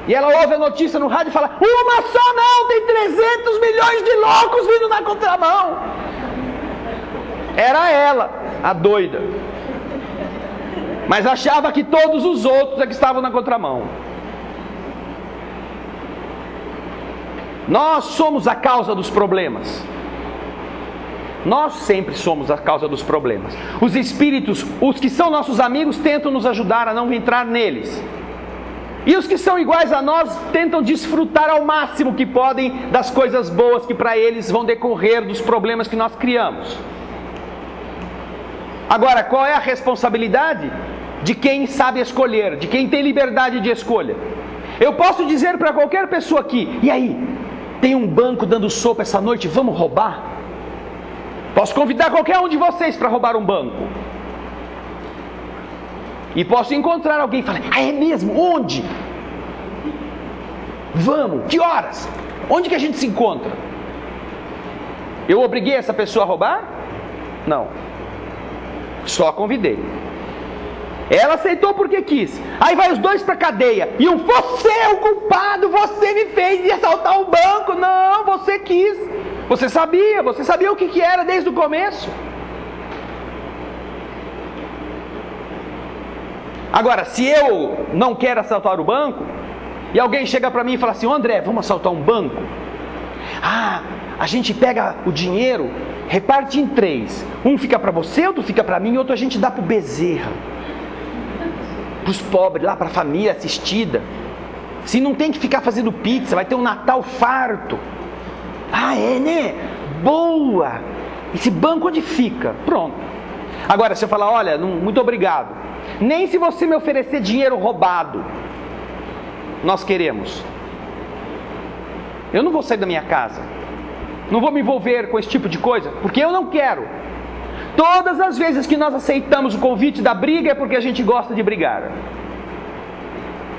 E ela ouve a notícia no rádio e fala: uma só não, tem 300 milhões de loucos vindo na contramão. Era ela, a doida. Mas achava que todos os outros é que estavam na contramão. Nós somos a causa dos problemas. Nós sempre somos a causa dos problemas. Os espíritos, os que são nossos amigos, tentam nos ajudar a não entrar neles. E os que são iguais a nós tentam desfrutar ao máximo que podem das coisas boas que para eles vão decorrer dos problemas que nós criamos. Agora, qual é a responsabilidade de quem sabe escolher, de quem tem liberdade de escolha? Eu posso dizer para qualquer pessoa aqui: e aí, tem um banco dando sopa essa noite, vamos roubar? Posso convidar qualquer um de vocês para roubar um banco. E posso encontrar alguém e falar: ah, é mesmo? Onde? Vamos, que horas? Onde que a gente se encontra? Eu obriguei essa pessoa a roubar? Não. Só convidei. Ela aceitou porque quis. Aí vai os dois para a cadeia. E você é o culpado, você me fez assaltar o banco. Não, você quis. Você sabia o que era desde o começo. Agora, se eu não quero assaltar o banco, e alguém chega para mim e fala assim: André, vamos assaltar um banco? Ah, a gente pega o dinheiro, reparte em 3. Um fica para você, outro fica para mim, e outro a gente dá para o Bezerra, para os pobres, lá para a família assistida. Se não tem que ficar fazendo pizza, vai ter um Natal farto. Ah, é, né? Boa! Esse banco onde fica? Pronto. Agora, se eu falar: olha, muito obrigado, nem se você me oferecer dinheiro roubado, nós queremos. Eu não vou sair da minha casa, não vou me envolver com esse tipo de coisa, porque eu não quero. Todas as vezes que nós aceitamos o convite da briga é porque a gente gosta de brigar.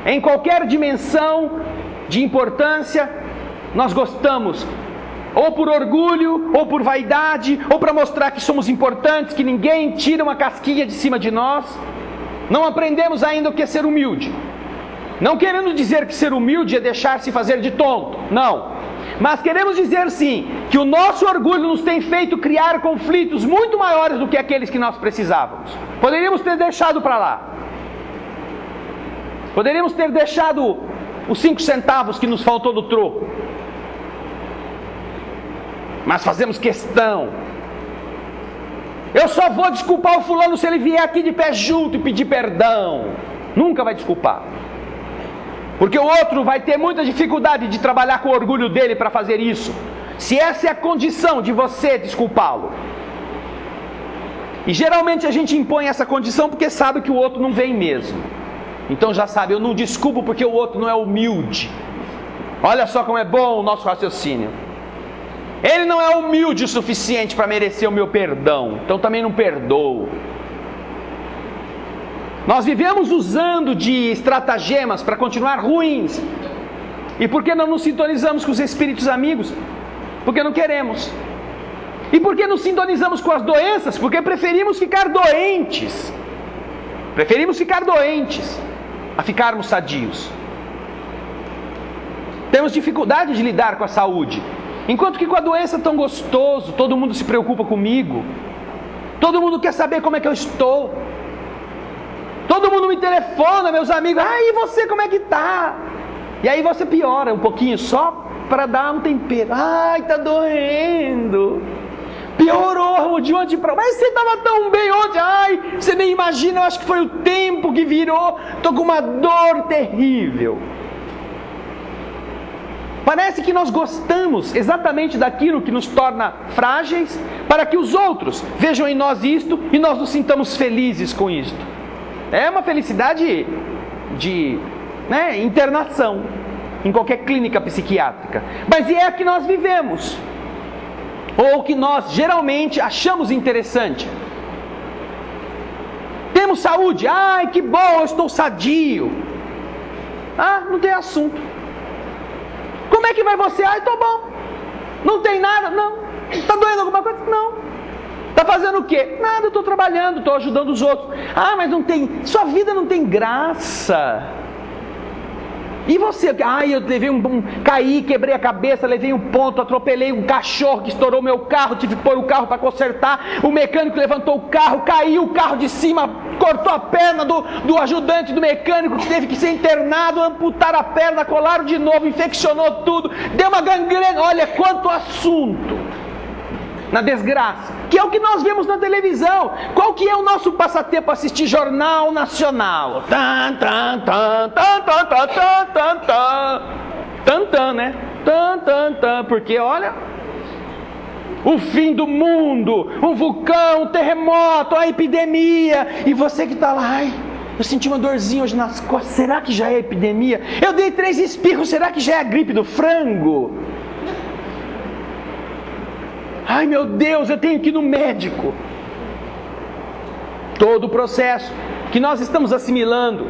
Em qualquer dimensão de importância, nós gostamos, ou por orgulho, ou por vaidade, ou para mostrar que somos importantes, que ninguém tira uma casquinha de cima de nós. Não aprendemos ainda o que é ser humilde. Não querendo dizer que ser humilde é deixar-se fazer de tonto, não. Mas queremos dizer sim, que o nosso orgulho nos tem feito criar conflitos muito maiores do que aqueles que nós precisávamos. Poderíamos ter deixado para lá. Poderíamos ter deixado os 5 centavos que nos faltou do troco. Mas fazemos questão. Eu só vou desculpar o fulano se ele vier aqui de pé junto e pedir perdão. Nunca vai desculpar. Porque o outro vai ter muita dificuldade de trabalhar com o orgulho dele para fazer isso. Se essa é a condição de você desculpá-lo. E geralmente a gente impõe essa condição porque sabe que o outro não vem mesmo. Então já sabe, eu não desculpo porque o outro não é humilde. Olha só como é bom o nosso raciocínio. Ele não é humilde o suficiente para merecer o meu perdão, então também não perdoo. Nós vivemos usando de estratagemas para continuar ruins. E por que não nos sintonizamos com os espíritos amigos? Porque não queremos. E por que nos sintonizamos com as doenças? Porque preferimos ficar doentes. Preferimos ficar doentes a ficarmos sadios. Temos dificuldade de lidar com a saúde. Enquanto que com a doença é tão gostoso, todo mundo se preocupa comigo. Todo mundo quer saber como é que eu estou. Todo mundo me telefona, meus amigos. E você, como é que tá? E aí você piora um pouquinho só para dar um tempero. Tá doendo. Piorou de ontem para... Mas você estava tão bem ontem. Você nem imagina, eu acho que foi o tempo que virou. Estou com uma dor terrível. Parece que nós gostamos exatamente daquilo que nos torna frágeis, para que os outros vejam em nós isto e nós nos sintamos felizes com isto. É uma felicidade de internação em qualquer clínica psiquiátrica. Mas é a que nós vivemos, ou que nós geralmente achamos interessante. Temos saúde, que bom, eu estou sadio. Não tem assunto. Como é que vai você? Estou bom. Não tem nada? Não. Está doendo alguma coisa? Não. Está fazendo o quê? Nada, estou trabalhando, estou ajudando os outros. Mas não tem, sua vida não tem graça. E você? Eu levei caí, quebrei a cabeça, levei um ponto, atropelei um cachorro que estourou meu carro, tive que pôr o carro para consertar, o mecânico levantou o carro, caiu o carro de cima, cortou a perna do ajudante do mecânico, que teve que ser internado, amputaram a perna, colaram de novo, infeccionou tudo, deu uma gangrena. Olha quanto assunto na desgraça, que é o que nós vemos na televisão. Qual que é o nosso passatempo? Assistir Jornal Nacional. Né? Porque olha, o fim do mundo, um vulcão, um terremoto, a epidemia, e você que está lá, eu senti uma dorzinha hoje nas costas, será que já é epidemia? Eu dei 3 espirros, será que já é a gripe do frango? Meu Deus, eu tenho que ir no médico. Todo o processo que nós estamos assimilando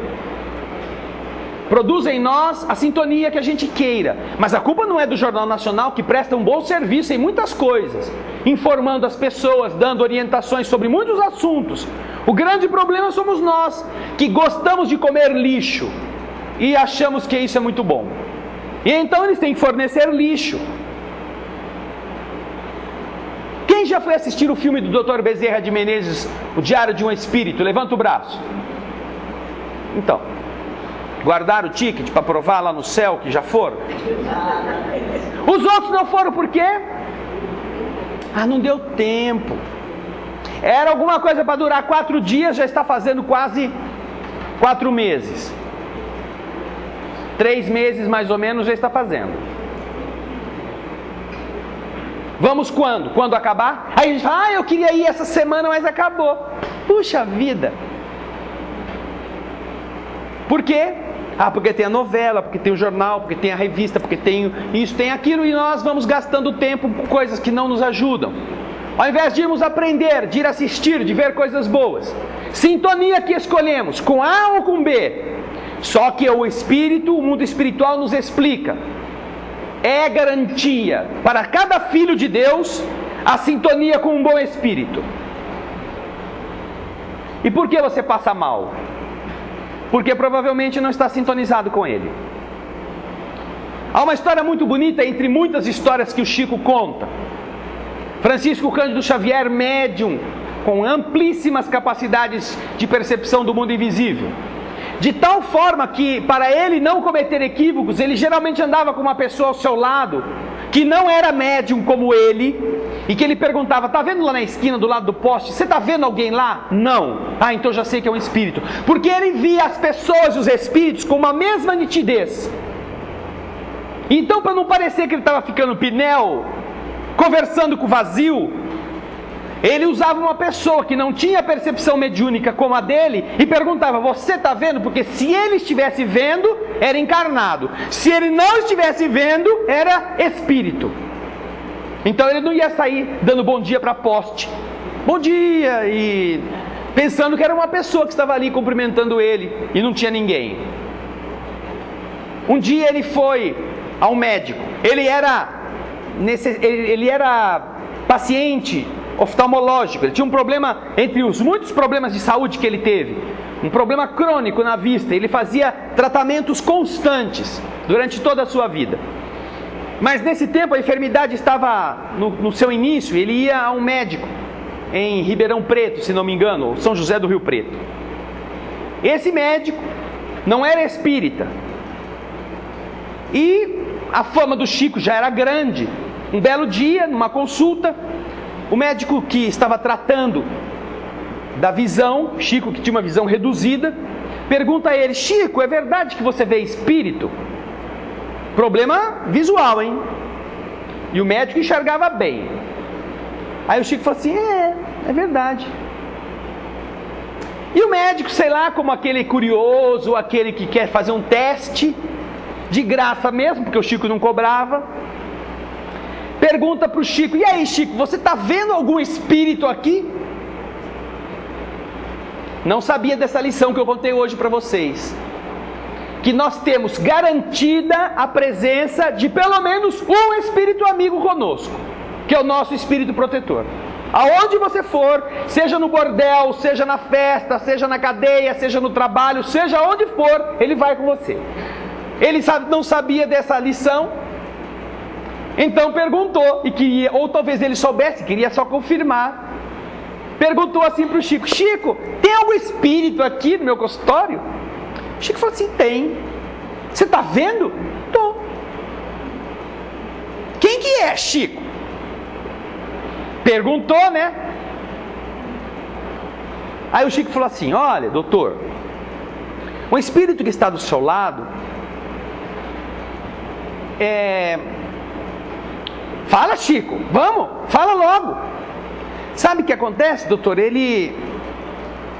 produz em nós a sintonia que a gente queira. Mas a culpa não é do Jornal Nacional, que presta um bom serviço em muitas coisas, informando as pessoas, dando orientações sobre muitos assuntos. O grande problema somos nós, que gostamos de comer lixo e achamos que isso é muito bom. E então eles têm que fornecer lixo. Quem já foi assistir o filme do Dr. Bezerra de Menezes, O Diário de um Espírito? Levanta o braço. Então, guardaram o ticket para provar lá no céu que já foram? Os outros não foram por quê? Não deu tempo. Era alguma coisa para durar 4 dias, já está fazendo quase 4 meses. 3 meses mais ou menos já está fazendo. Vamos quando? Quando acabar? Aí a gente fala, eu queria ir essa semana, mas acabou. Puxa vida. Por quê? Porque tem a novela, porque tem o jornal, porque tem a revista, porque tem isso, tem aquilo, e nós vamos gastando tempo com coisas que não nos ajudam. Ao invés de irmos aprender, de ir assistir, de ver coisas boas. Sintonia que escolhemos, com A ou com B. Só que o espírito, o mundo espiritual nos explica. É garantia para cada filho de Deus a sintonia com um bom espírito. E por que você passa mal? Porque provavelmente não está sintonizado com ele. Há uma história muito bonita entre muitas histórias que o Chico conta. Francisco Cândido Xavier, médium, com amplíssimas capacidades de percepção do mundo invisível. De tal forma que, para ele não cometer equívocos, ele geralmente andava com uma pessoa ao seu lado, que não era médium como ele, e que ele perguntava, está vendo lá na esquina, do lado do poste, você está vendo alguém lá? Não. Então já sei que é um espírito. Porque ele via as pessoas e os espíritos com uma mesma nitidez. Então, para não parecer que ele estava ficando pinel, conversando com o vazio, Ele usava uma pessoa que não tinha percepção mediúnica como a dele e perguntava: você está vendo? Porque se ele estivesse vendo, era encarnado. Se ele não estivesse vendo, era espírito. Então ele não ia sair dando bom dia para poste. Bom dia! E pensando que era uma pessoa que estava ali cumprimentando ele e não tinha ninguém. Um dia ele foi ao médico. Ele era paciente oftalmológico. Ele tinha um problema, entre os muitos problemas de saúde que ele teve, um problema crônico na vista. Ele fazia tratamentos constantes durante toda a sua vida. Mas nesse tempo a enfermidade estava no seu início. Ele ia a um médico em Ribeirão Preto, se não me engano, ou São José do Rio Preto. Esse médico não era espírita. E a fama do Chico já era grande. Um belo dia, numa consulta, o médico que estava tratando da visão, Chico, que tinha uma visão reduzida, pergunta a ele: Chico, é verdade que você vê espírito? Problema visual, hein? E o médico enxergava bem. Aí o Chico falou assim: é verdade. E o médico, sei lá, como aquele curioso, aquele que quer fazer um teste, de graça mesmo, porque o Chico não cobrava, pergunta para o Chico: e aí, Chico, você está vendo algum espírito aqui? Não sabia dessa lição que eu contei hoje para vocês, que nós temos garantida a presença de pelo menos um espírito amigo conosco, que é o nosso espírito protetor. Aonde você for, seja no bordel, seja na festa, seja na cadeia, seja no trabalho, seja onde for, ele vai com você. Ele não sabia dessa lição, então perguntou, e queria, ou talvez ele soubesse, queria só confirmar. Perguntou assim para o Chico: Chico, tem algum espírito aqui no meu consultório? O Chico falou assim: tem. Você está vendo? Tô. Quem que é, Chico? Perguntou, né? Aí o Chico falou assim: olha, doutor, o espírito que está do seu lado Fala, Chico, vamos, fala logo. Sabe o que acontece, doutor? Ele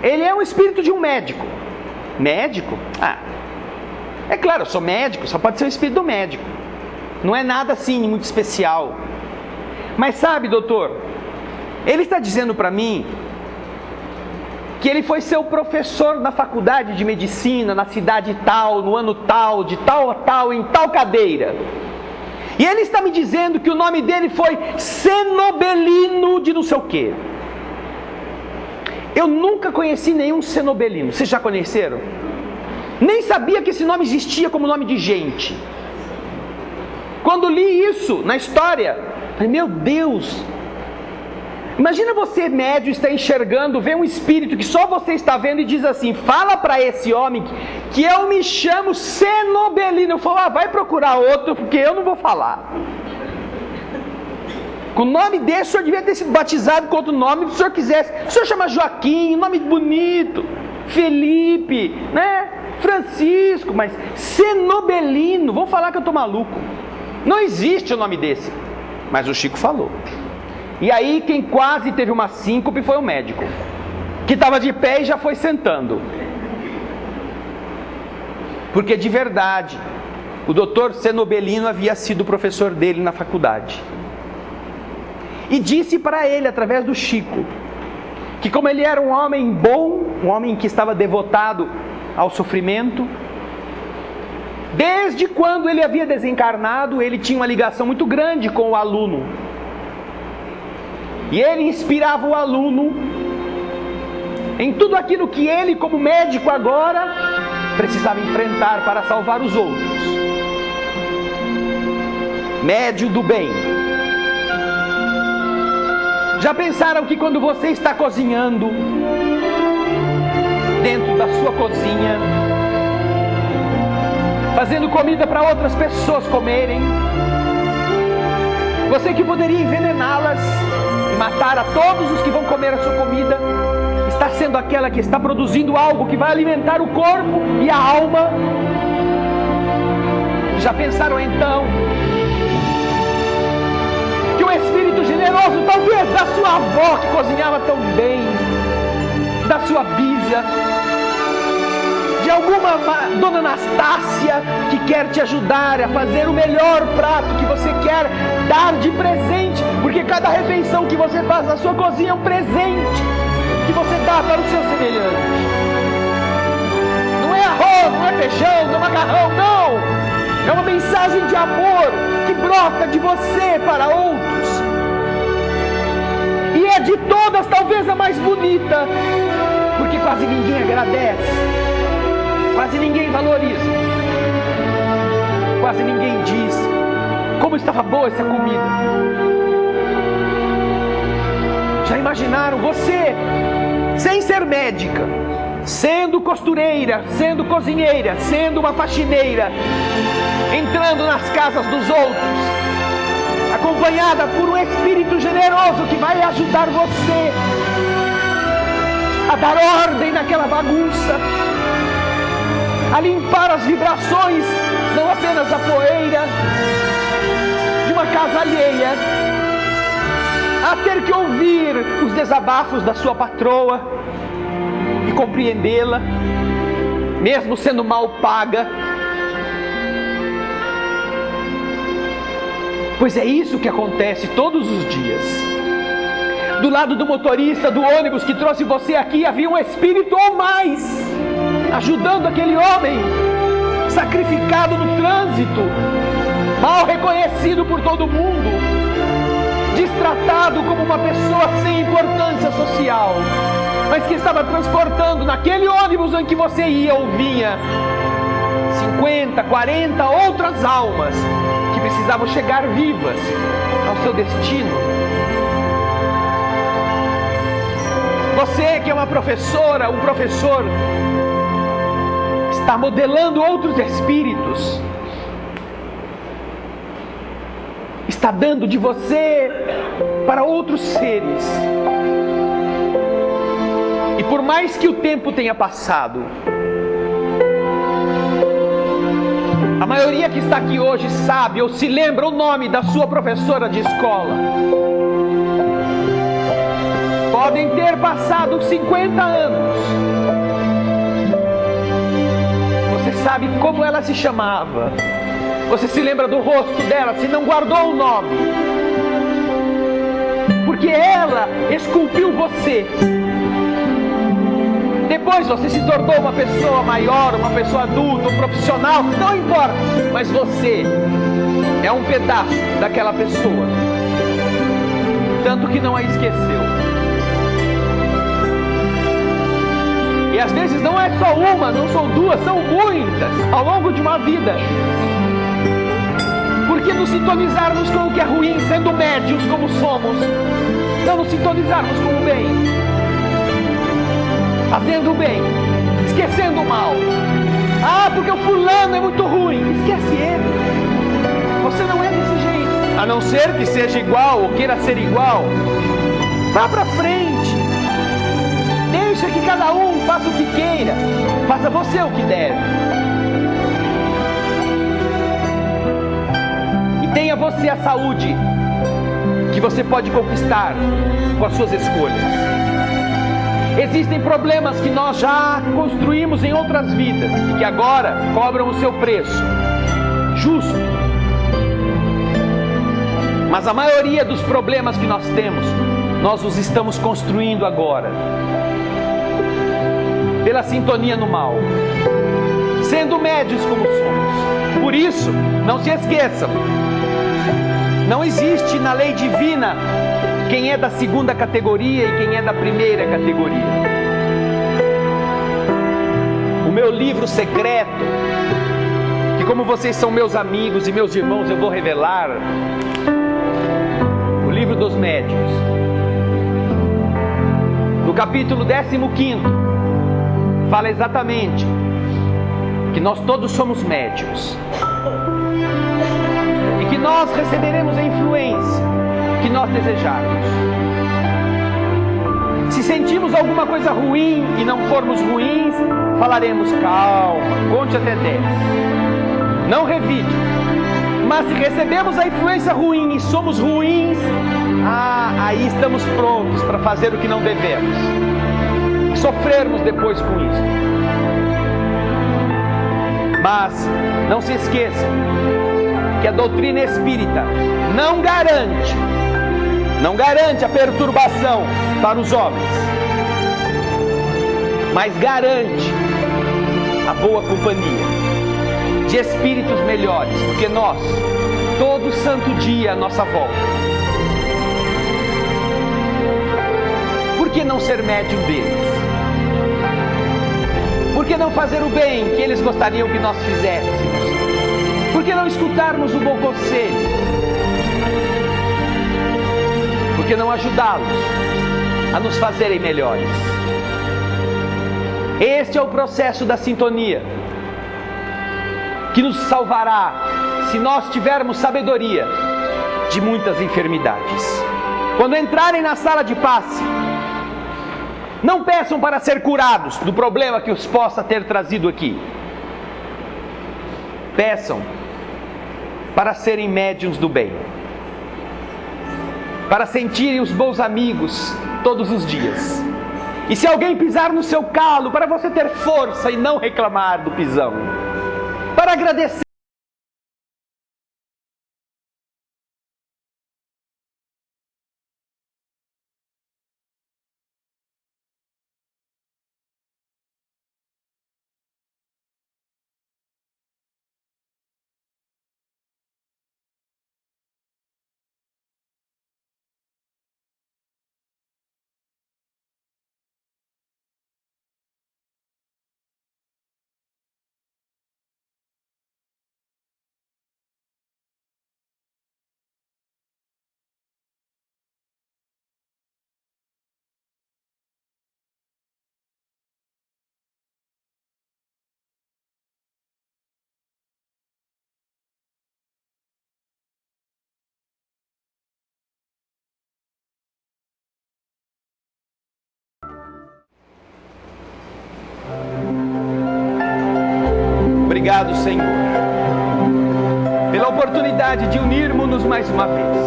é um espírito de um médico. Médico? É claro, eu sou médico, só pode ser o espírito do médico. Não é nada assim muito especial. Mas sabe, doutor, ele está dizendo para mim que ele foi seu professor na faculdade de medicina, na cidade tal, no ano tal, de tal a tal, em tal cadeira. E ele está me dizendo que o nome dele foi Cenobelino de não sei o quê. Eu nunca conheci nenhum Cenobelino. Vocês já conheceram? Nem sabia que esse nome existia como nome de gente. Quando li isso na história, falei: meu Deus! Imagina você, médio, está enxergando, vê um espírito que só você está vendo e diz assim: fala para esse homem que eu me chamo Cenobelino. Eu falo: vai procurar outro, porque eu não vou falar. Com o nome desse, o senhor devia ter sido batizado com outro nome, se o senhor quisesse. O senhor chama Joaquim, nome bonito, Felipe, né? Francisco, mas Cenobelino, vão falar que eu estou maluco. Não existe o nome desse. Mas o Chico falou. E aí quem quase teve uma síncope foi o médico, que estava de pé e já foi sentando. Porque de verdade, o doutor Cenobelino havia sido professor dele na faculdade. E disse para ele, através do Chico, que como ele era um homem bom, um homem que estava devotado ao sofrimento, desde quando ele havia desencarnado, ele tinha uma ligação muito grande com o aluno. E ele inspirava o aluno em tudo aquilo que ele, como médico agora, precisava enfrentar para salvar os outros. Médio do bem. Já pensaram que quando você está cozinhando dentro da sua cozinha, fazendo comida para outras pessoas comerem, você que poderia envenená-las e matar a todos os que vão comer a sua comida, está sendo aquela que está produzindo algo que vai alimentar o corpo e a alma? Já pensaram então que o Espírito generoso, talvez da sua sua avó que cozinhava tão bem, da sua bisa, de alguma dona Anastácia que quer te ajudar a fazer o melhor prato que você quer dar de presente, porque cada refeição que você faz na sua cozinha é um presente que você dá para o seu semelhante. Não é arroz, não é feijão, não é macarrão, não! É uma mensagem de amor que brota de você para outros. E é de todas talvez a mais bonita, porque quase ninguém agradece, quase ninguém valoriza, quase ninguém diz como estava boa essa comida. Já imaginaram você, sem ser médica, sendo costureira, sendo cozinheira, sendo uma faxineira, entrando nas casas dos outros, acompanhada por um Espírito generoso que vai ajudar você a dar ordem naquela bagunça, a limpar as vibrações, não apenas a poeira de uma casa alheia, a ter que ouvir os desabafos da sua patroa e compreendê-la, mesmo sendo mal paga. Pois é isso que acontece todos os dias. Do lado do motorista do ônibus que trouxe você aqui, havia um espírito ou mais, ajudando aquele homem, sacrificado no trânsito, mal reconhecido por todo mundo, destratado como uma pessoa sem importância social, mas que estava transportando naquele ônibus em que você ia ou vinha 50, 40 outras almas que precisavam chegar vivas ao seu destino. Você que é uma professora, um professor, está modelando outros espíritos, está dando de você para outros seres. E por mais que o tempo tenha passado, a maioria que está aqui hoje sabe ou se lembra o nome da sua professora de escola. Podem ter passado 50 anos. Você sabe como ela se chamava. Você se lembra do rosto dela, se não guardou o nome. Porque ela esculpiu você. Depois você se tornou uma pessoa maior, uma pessoa adulta, um profissional, não importa. Mas você é um pedaço daquela pessoa. Tanto que não a esqueceu. E às vezes não é só uma, não são duas, são muitas ao longo de uma vida. Por que nos sintonizarmos com o que é ruim, sendo médios como somos, não nos sintonizarmos com o bem? Fazendo o bem, esquecendo o mal. Ah, porque o fulano é muito ruim. Esquece ele. Você não é desse jeito. A não ser que seja igual ou queira ser igual. Vá pra frente. Deixa que cada um faça o que queira. Faça você o que deve. E tenha você a saúde que você pode conquistar com as suas escolhas. Existem problemas que nós já construímos em outras vidas e que agora cobram o seu preço justo. Mas a maioria dos problemas que nós temos, nós os estamos construindo agora pela sintonia no mal, sendo médios como somos. Por isso, não se esqueçam, não existe na lei divina quem é da segunda categoria e quem é da primeira categoria. O meu livro secreto, que como vocês são meus amigos e meus irmãos, eu vou revelar, o livro dos médiuns, no capítulo 15, fala exatamente que nós todos somos médiuns e que nós receberemos a influência que nós desejarmos. Se sentimos alguma coisa ruim e não formos ruins, falaremos: calma, conte até 10. Não revide, Mas se recebemos a influência ruim e somos ruins, aí estamos prontos para fazer o que não devemos. Sofrermos depois com isso. Mas não se esqueçam que a doutrina espírita não garante a perturbação para os homens, mas garante a boa companhia de espíritos melhores, porque nós, todo santo dia à nossa volta, por que não ser médium deles? Por que não fazer o bem que eles gostariam que nós fizéssemos? Por que não escutarmos o bom conselho? Por que não ajudá-los a nos fazerem melhores? Este é o processo da sintonia que nos salvará, se nós tivermos sabedoria, de muitas enfermidades. Quando entrarem na sala de passe, não peçam para ser curados do problema que os possa ter trazido aqui. Peçam para serem médiuns do bem, para sentirem os bons amigos todos os dias. E se alguém pisar no seu calo, para você ter força e não reclamar do pisão, para agradecer. Obrigado, Senhor, pela oportunidade de unirmos-nos mais uma vez,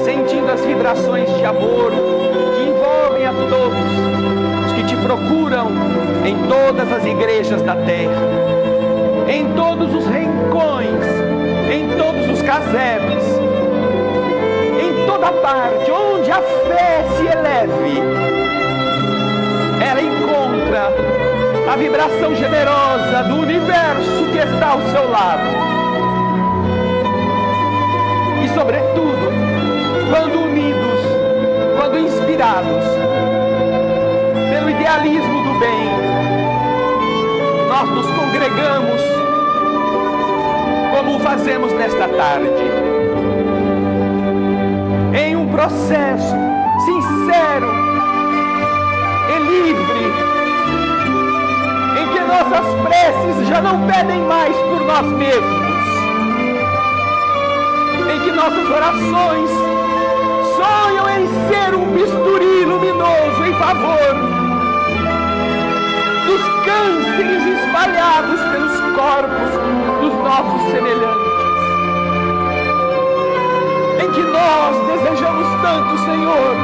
sentindo as vibrações de amor que envolvem a todos os que te procuram em todas as igrejas da terra, em todos os rincões, em todos os casebres, em toda parte onde a fé se eleve, ela encontra a vibração generosa do universo que está ao seu lado. E sobretudo, quando unidos, quando inspirados pelo idealismo do bem, nós nos congregamos como o fazemos nesta tarde, em um processo sincero e livre, em que nossas preces já não pedem mais por nós mesmos, em que nossas orações sonham em ser um bisturi luminoso em favor dos cânceres espalhados pelos corpos dos nossos semelhantes, em que nós desejamos tanto, Senhor,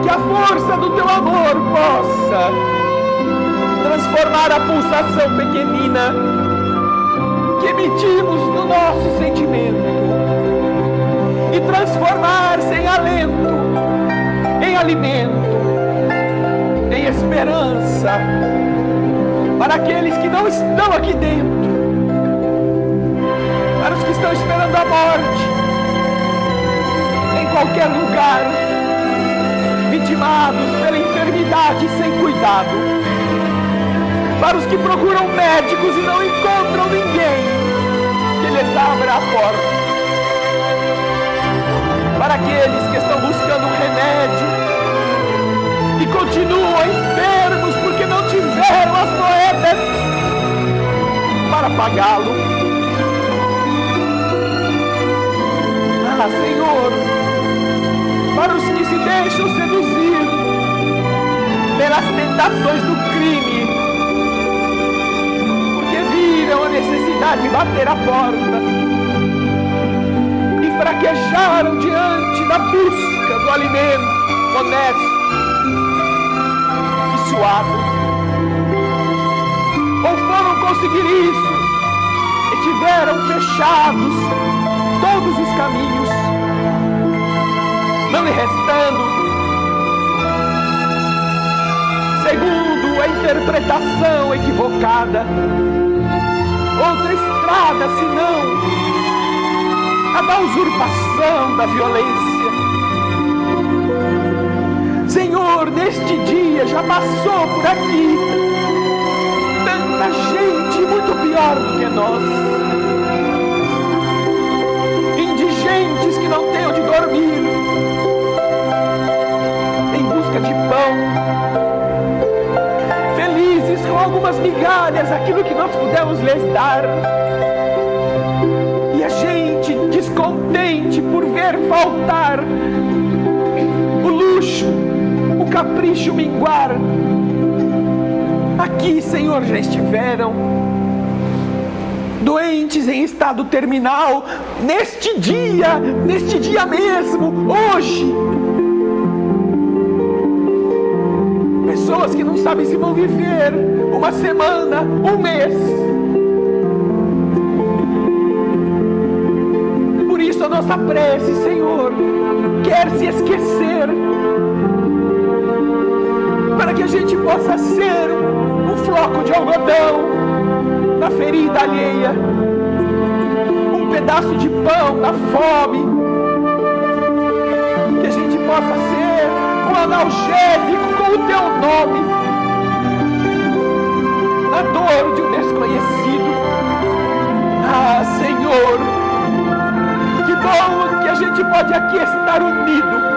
que a força do teu amor possa transformar a pulsação pequenina que emitimos no nosso sentimento e transformar-se em alento, em alimento, em esperança para aqueles que não estão aqui dentro, para os que estão esperando a morte em qualquer lugar, vitimados pela enfermidade sem cuidado, para os que procuram médicos e não encontram ninguém que lhes abra a porta, para aqueles que estão buscando um remédio e continuam enfermos porque não tiveram as moedas para pagá-lo. Ah, Senhor, para os que se deixam seduzir pelas tentações do crime, porque viram necessidade de bater a porta e fraquejaram diante da busca do alimento honesto e suado, ou foram conseguir isso e tiveram fechados todos os caminhos, não lhe restando, segundo a interpretação equivocada, outra estrada senão a da usurpação, da violência. Senhor, neste dia já passou por aqui tanta gente muito pior do que nós, indigentes que não têm onde dormir, em busca de pão, felizes com algumas migalhas, aquilo que nós pudemos lhes dar, e a gente descontente por ver faltar o luxo, o capricho minguar. Aqui, Senhor, já estiveram doentes em estado terminal, neste dia mesmo, hoje. Pessoas que não sabem se vão viver uma semana, um mês. Por isso a nossa prece, Senhor, quer se esquecer, para que a gente possa ser um floco de algodão na ferida alheia, um pedaço de pão na fome, que a gente possa ser um analgésico com o teu nome na dor de um desconhecido. Ah, Senhor, que bom que a gente pode aqui estar unido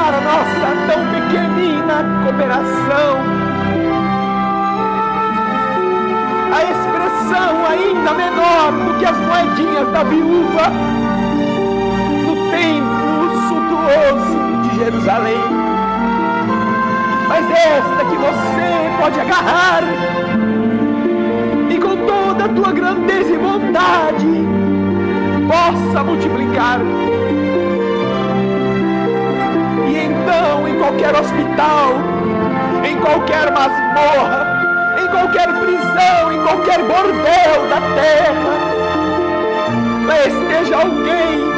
a nossa tão pequenina cooperação, a expressão ainda menor do que as moedinhas da viúva no templo suntuoso de Jerusalém, mas esta que você pode agarrar e com toda a tua grandeza e bondade possa multiplicar. Então, em qualquer hospital, em qualquer masmorra, em qualquer prisão, em qualquer bordel da terra, esteja alguém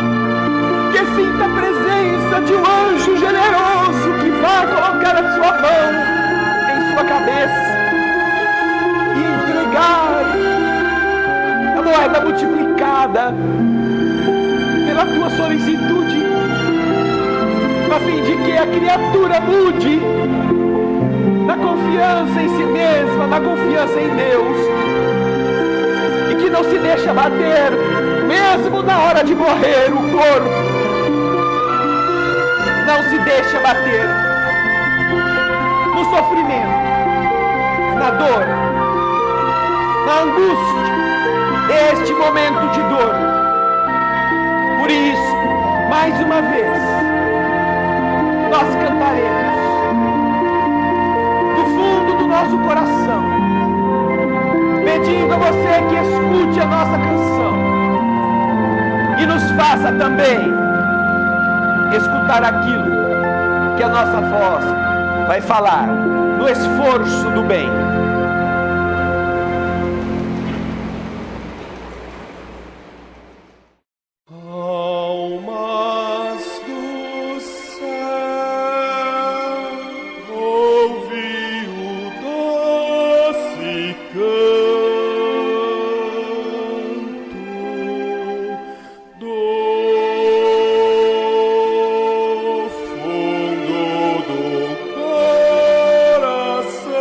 que sinta a presença de um anjo generoso que vai colocar a sua mão em sua cabeça e entregar a moeda multiplicada pela tua solicitude, a fim de que a criatura mude na confiança em si mesma, na confiança em Deus, e que não se deixa bater, mesmo na hora de morrer, o corpo não se deixa bater no sofrimento, na dor, na angústia deste momento de dor. Por isso, mais uma vez, nós cantaremos do fundo do nosso coração, pedindo a você que escute a nossa canção e nos faça também escutar aquilo que a nossa voz vai falar no esforço do bem. Coração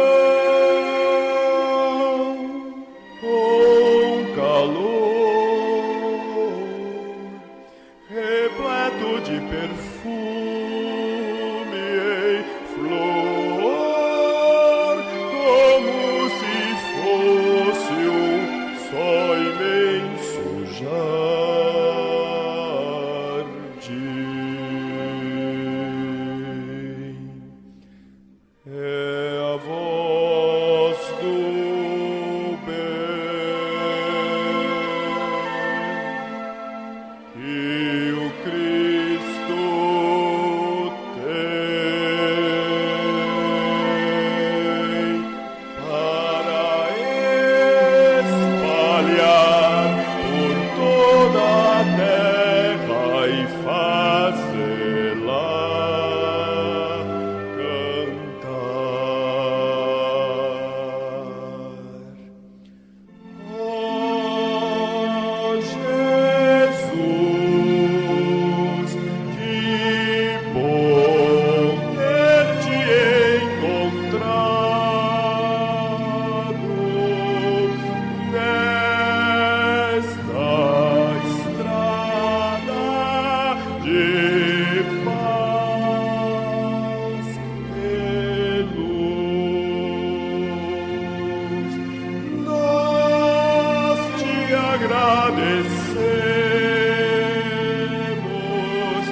agradecemos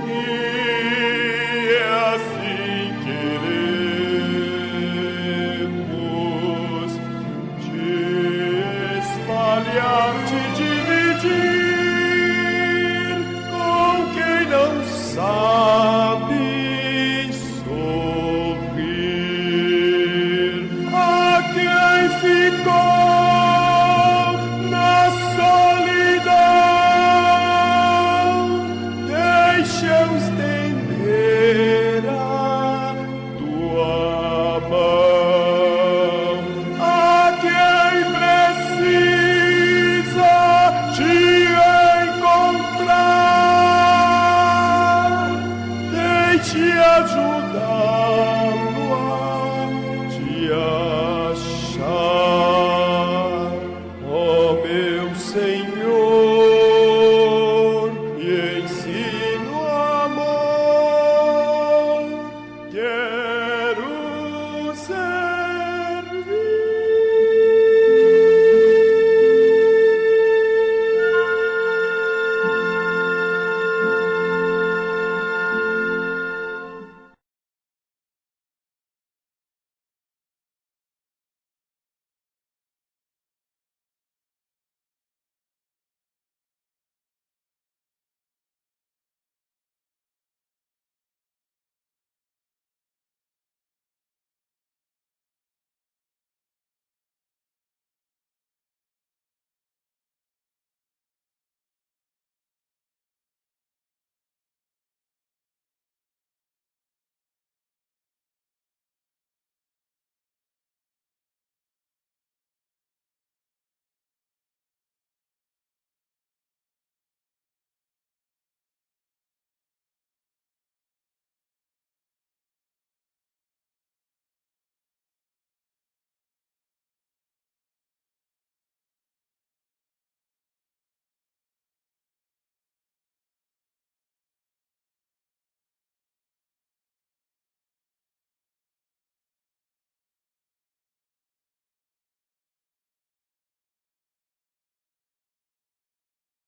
e assim queremos te espalhar, te dividir com quem não sabe sorrir. A quem ficou